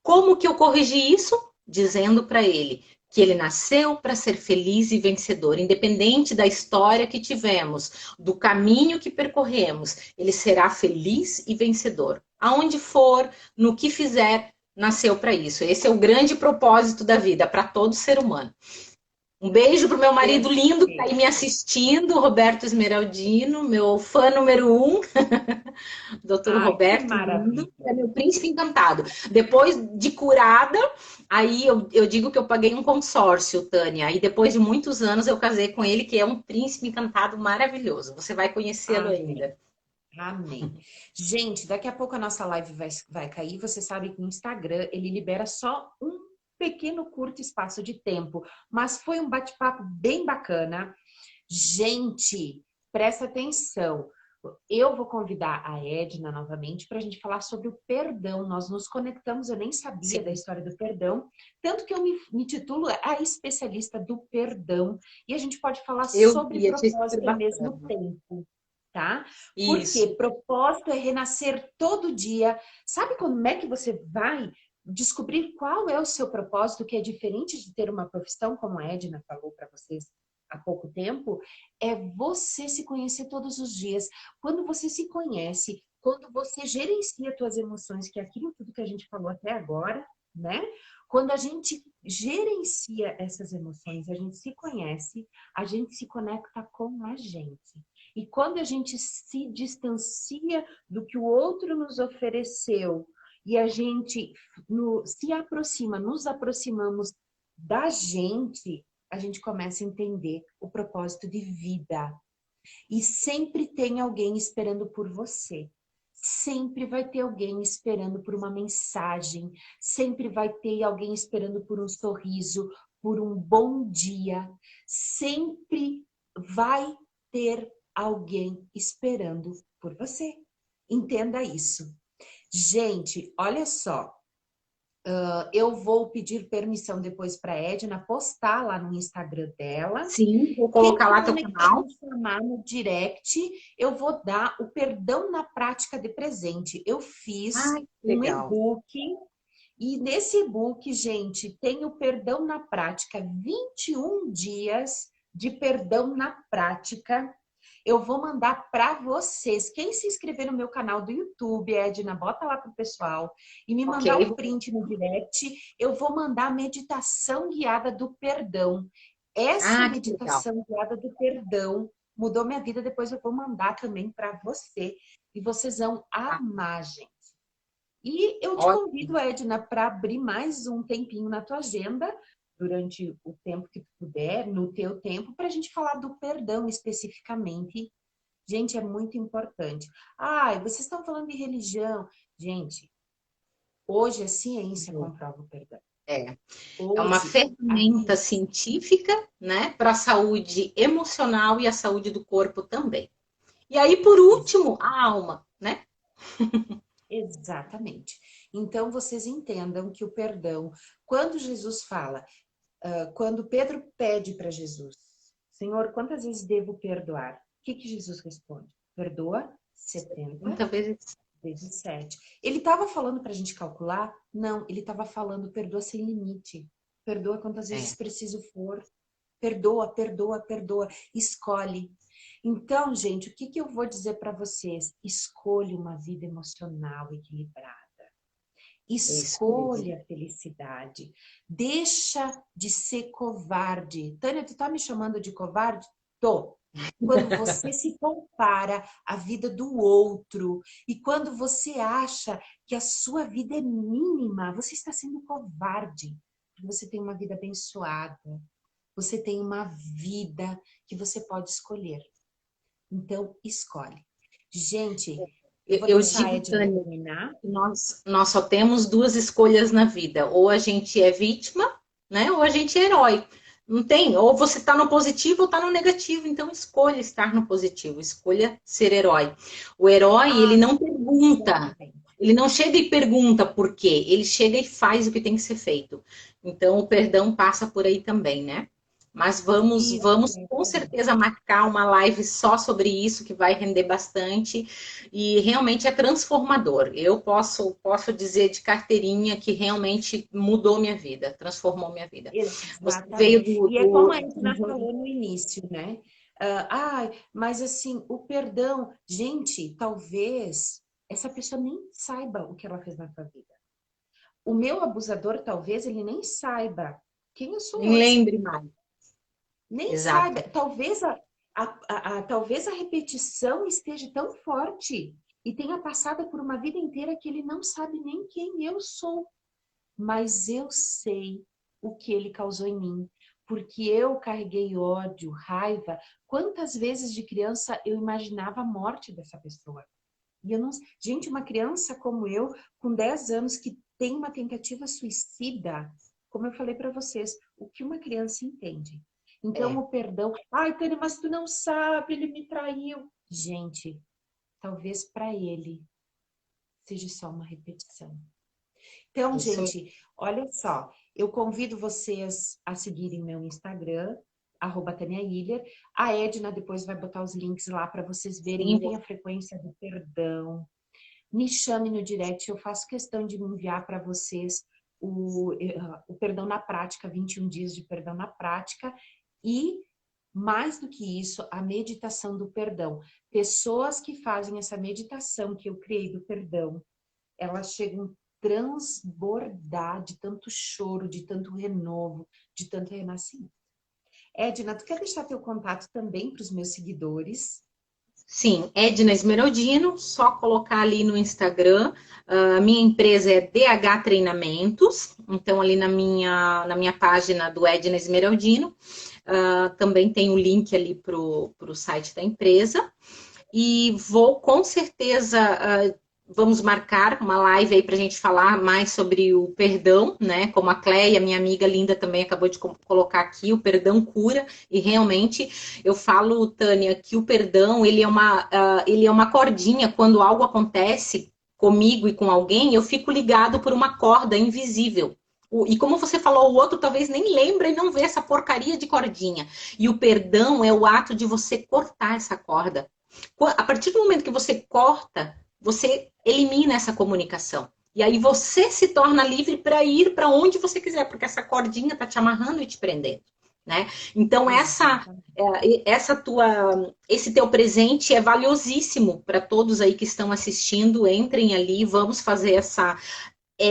Como que eu corrigi isso? Dizendo para ele que ele nasceu para ser feliz e vencedor, independente da história que tivemos, do caminho que percorremos, ele será feliz e vencedor. Aonde for, no que fizer, nasceu para isso. Esse é o grande propósito da vida para todo ser humano. Um beijo pro meu marido lindo que está aí me assistindo, Roberto Esmeraldino, meu fã número um, doutor Roberto, lindo, é meu príncipe encantado. Depois de curada, aí eu digo que eu paguei um consórcio, Tânia, e depois de muitos anos eu casei com ele, que é um príncipe encantado maravilhoso. Você vai conhecê-lo ainda. Amém. Gente, daqui a pouco a nossa live vai cair. Você sabe que o Instagram, ele libera só um pequeno, curto espaço de tempo. Mas foi um bate-papo bem bacana. Gente, presta atenção. Eu vou convidar a Edna novamente para a gente falar sobre o perdão. Nós nos conectamos, eu nem sabia Sim. da história do perdão. Tanto que eu me titulo a especialista do perdão. E a gente pode falar Eu sobre vi, achei super propósito ao mesmo bacana. tempo. Tá? Porque Isso. propósito é renascer todo dia. Sabe como é que você vai descobrir qual é o seu propósito, que é diferente de ter uma profissão, como a Edna falou para vocês há pouco tempo? É você se conhecer todos os dias. Quando você se conhece, quando você gerencia suas emoções, que é aquilo tudo que a gente falou até agora, né? Quando a gente gerencia essas emoções, a gente se conhece, a gente se conecta com a gente. E quando a gente se distancia do que o outro nos ofereceu e a gente se aproxima, nos aproximamos da gente, a gente começa a entender o propósito de vida. E sempre tem alguém esperando por você. Sempre vai ter alguém esperando por uma mensagem. Sempre vai ter alguém esperando por um sorriso, por um bom dia. Sempre vai ter alguém esperando por você. Entenda isso. Gente, olha só. Eu vou pedir permissão depois para a Edna postar lá no Instagram dela. Sim, vou Quem colocar lá teu quiser canal. me chamar no direct, eu vou dar o perdão na prática de presente. Eu fiz Ai, que um legal. e-book e nesse e-book, gente, tem o perdão na prática, 21 dias de perdão na prática. eu vou mandar para vocês. Quem se inscrever no meu canal do YouTube, Edna, bota lá pro pessoal e me Ok. mandar um print no direct, eu vou mandar a meditação guiada do perdão. Essa Ah, que legal. meditação guiada do perdão mudou minha vida, depois eu vou mandar também para você e vocês vão Ah, amar, gente. E eu te ótimo. convido, Edna, para abrir mais um tempinho na tua agenda, durante o tempo que tu puder, no teu tempo, para a gente falar do perdão especificamente. Gente, é muito importante. Ai, vocês estão falando de religião. Gente, hoje a ciência comprova o perdão. É. É uma Hoje, a ferramenta científica, né, para a saúde emocional e a saúde do corpo também. E aí, por último, a alma, né? exatamente. Então, vocês entendam que o perdão, quando Jesus fala, quando Pedro pede para Jesus, Senhor, quantas vezes devo perdoar? O que que Jesus responde? Perdoa 70 Muitas vezes vezes 7. Ele estava falando para a gente calcular? Não, ele estava falando perdoa sem limite. Perdoa quantas vezes é. preciso for. Perdoa, perdoa, perdoa. Escolhe. Então, gente, o que que eu vou dizer para vocês? Escolha uma vida emocional equilibrada. Isso mesmo. Escolha a felicidade. Deixa de ser covarde. Tânia, tu tá me chamando de covarde? Tô. Quando você se compara à vida do outro e quando você acha que a sua vida é mínima, você está sendo covarde. Você tem uma vida abençoada. Você tem uma vida que você pode escolher. Então, escolhe. Gente, eu vou Eu deixar a digo, Edna Tânia, terminar. que nós só temos duas escolhas na vida. Ou a gente é vítima, né? Ou a gente é herói. Não tem, ou você está no positivo ou está no negativo. Então, escolha estar no positivo, escolha ser herói. O herói, ele Ah, não pergunta, exatamente. ele não chega e pergunta por quê, ele chega e faz o que tem que ser feito. Então, o perdão passa por aí também, né? Mas Isso vamos com mesmo. certeza marcar uma live só sobre isso, que vai render bastante e realmente é transformador. Eu posso dizer de carteirinha que realmente mudou minha vida, transformou minha vida. Você veio Exatamente. E é como a Edna falou no início, né? Mas assim, o perdão, gente, talvez essa pessoa nem saiba o que ela fez na sua vida. O meu abusador, talvez, ele nem saiba quem eu sou nem hoje. lembre mais. Nem saiba. Exato. Talvez a repetição esteja tão forte e tenha passado por uma vida inteira que ele não sabe nem quem eu sou. Mas eu sei o que ele causou em mim, porque eu carreguei ódio, raiva. Quantas vezes de criança eu imaginava a morte dessa pessoa? E eu não, gente, uma criança como eu, com 10 anos, que tem uma tentativa suicida, como eu falei para vocês, o que uma criança entende? Então, É, o perdão, ai, Tânia, mas tu não sabe, ele me traiu. Gente, talvez para ele seja só uma repetição. Então, isso gente, olha só, eu convido vocês a seguirem meu Instagram, @TâniaHiller. A Edna depois vai botar os links lá para vocês verem. Eu sim, tenho a frequência do perdão. Me chame no direct, eu faço questão de me enviar para vocês o Perdão na Prática, 21 dias de perdão na prática. E, mais do que isso, a meditação do perdão. Pessoas que fazem essa meditação que eu criei do perdão, elas chegam a transbordar de tanto choro, de tanto renovo, de tanto renascimento. Edna, tu quer deixar teu contato também para os meus seguidores? sim, Edna Esmeraldino, só colocar ali no Instagram. Minha empresa é DH Treinamentos, então ali na minha página do Edna Esmeraldino, também tem o link ali para o site da empresa. E vou com certeza, vamos marcar uma live aí para a gente falar mais sobre o perdão, né? Como a Cleia, minha amiga linda, também acabou de colocar aqui, o perdão cura, e realmente eu falo, Tânia, que o perdão ele é uma cordinha quando algo acontece comigo e com alguém, eu fico ligado por uma corda invisível. E como você falou, o outro talvez nem lembra e não vê essa porcaria de cordinha. E o perdão é o ato de você cortar essa corda. A partir do momento que você corta, você elimina essa comunicação. E aí você se torna livre para ir para onde você quiser, porque essa cordinha está te amarrando e te prendendo. né? Então esse teu presente é valiosíssimo para todos aí que estão assistindo. Entrem ali, vamos fazer essa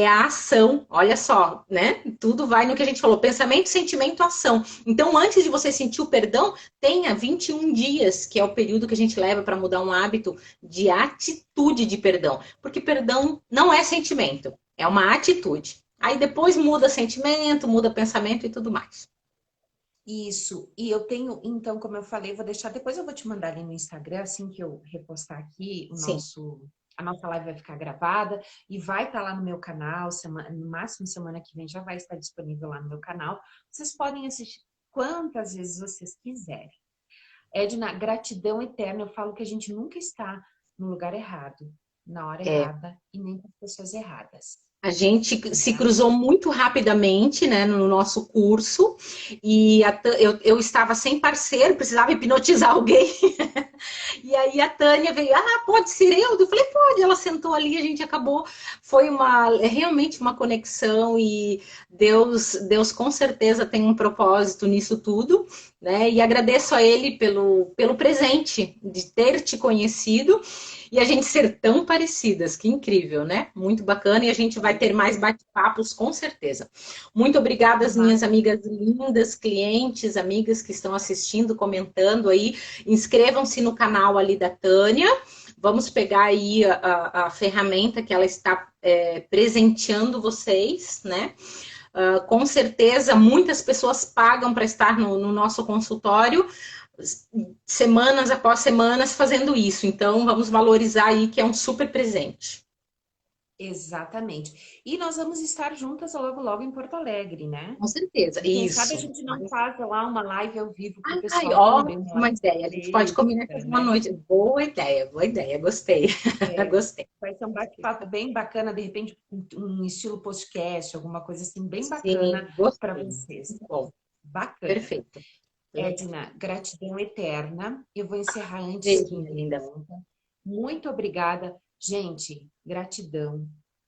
a ação, olha só, né? Tudo vai no que a gente falou, pensamento, sentimento, ação. Então, antes de você sentir o perdão, tenha 21 dias, que é o período que a gente leva para mudar um hábito de atitude de perdão. Porque perdão não é sentimento, é uma atitude. Aí depois muda sentimento, muda pensamento e tudo mais. Isso, e eu tenho, então, como eu falei, vou deixar, depois eu vou te mandar ali no Instagram, assim que eu repostar aqui, Sim. a nossa live vai ficar gravada e vai estar lá no meu canal, no máximo semana que vem já vai estar disponível lá no meu canal. Vocês podem assistir quantas vezes vocês quiserem. Edna, gratidão eterna, eu falo que a gente nunca está no lugar errado, na hora É, errada e nem com as pessoas erradas, a gente se né? cruzou muito rapidamente, né, no nosso curso, e eu estava sem parceiro, precisava hipnotizar alguém. E aí a Tânia veio, pode ser eu? Falei, pode. Ela sentou ali, a gente acabou. Foi realmente uma conexão e Deus com certeza tem um propósito nisso tudo, né? E agradeço a Ele pelo presente de ter te conhecido e a gente ser tão parecidas, que incrível, né? Muito bacana e a gente vai ter mais bate-papos com certeza. Muito obrigada às minhas amigas lindas, clientes, amigas que estão assistindo, comentando aí. Inscrevam-se no canal ali da Tânia. Vamos pegar aí a ferramenta que ela está presenteando vocês, né? Com certeza, muitas pessoas pagam para estar no nosso consultório, semanas após semanas fazendo isso. Então, vamos valorizar aí que é um super presente. Exatamente. E nós vamos estar juntas logo, logo em Porto Alegre, né? Com certeza, E quem sabe a isso. gente não faz lá uma live ao vivo para o Ai, pessoal também, uma ótima live ideia. A gente pode combinar fazer sexta, uma né? noite. Boa ideia, gostei. É, Gostei. vai ser um bate-papo bem bacana, de repente um estilo podcast, alguma coisa assim, bem bacana Sim, para gostei. vocês. Muito bom. Bacana. Perfeito. Perfeito. Edna, gratidão eterna. Eu vou encerrar antes Beijo, que minha linda. interrompa. Muito obrigada. Gente, gratidão,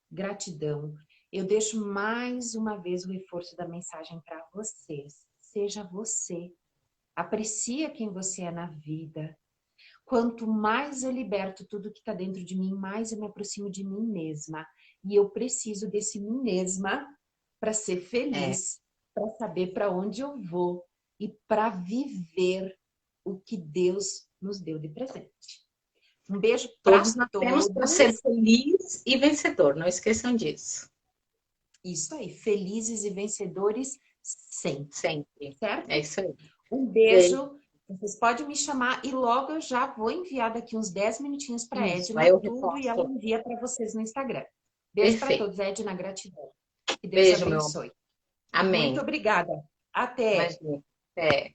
gratidão. Eu deixo mais uma vez o reforço da mensagem para vocês. Seja você. Aprecia quem você é na vida. Quanto mais eu liberto tudo que está dentro de mim, mais eu me aproximo de mim mesma. E eu preciso desse mim mesma para ser É, feliz, para saber para onde eu vou e para viver o que Deus nos deu de presente. Um beijo para todos nascemos para ser todos. feliz e vencedor, não esqueçam disso. Isso aí, felizes e vencedores sempre, Sempre. É certo? isso aí. Um Beijo. beijo. Vocês podem me chamar e logo eu já vou enviar daqui uns 10 minutinhos para a Isso, aí Edna eu tudo e ela reposto. envia para vocês no Instagram. Beijo para Perfeito. todos, Edna, gratidão. Que Deus Beijo, meu amor. abençoe. Muito Amém. obrigada. Até. Imagina. É.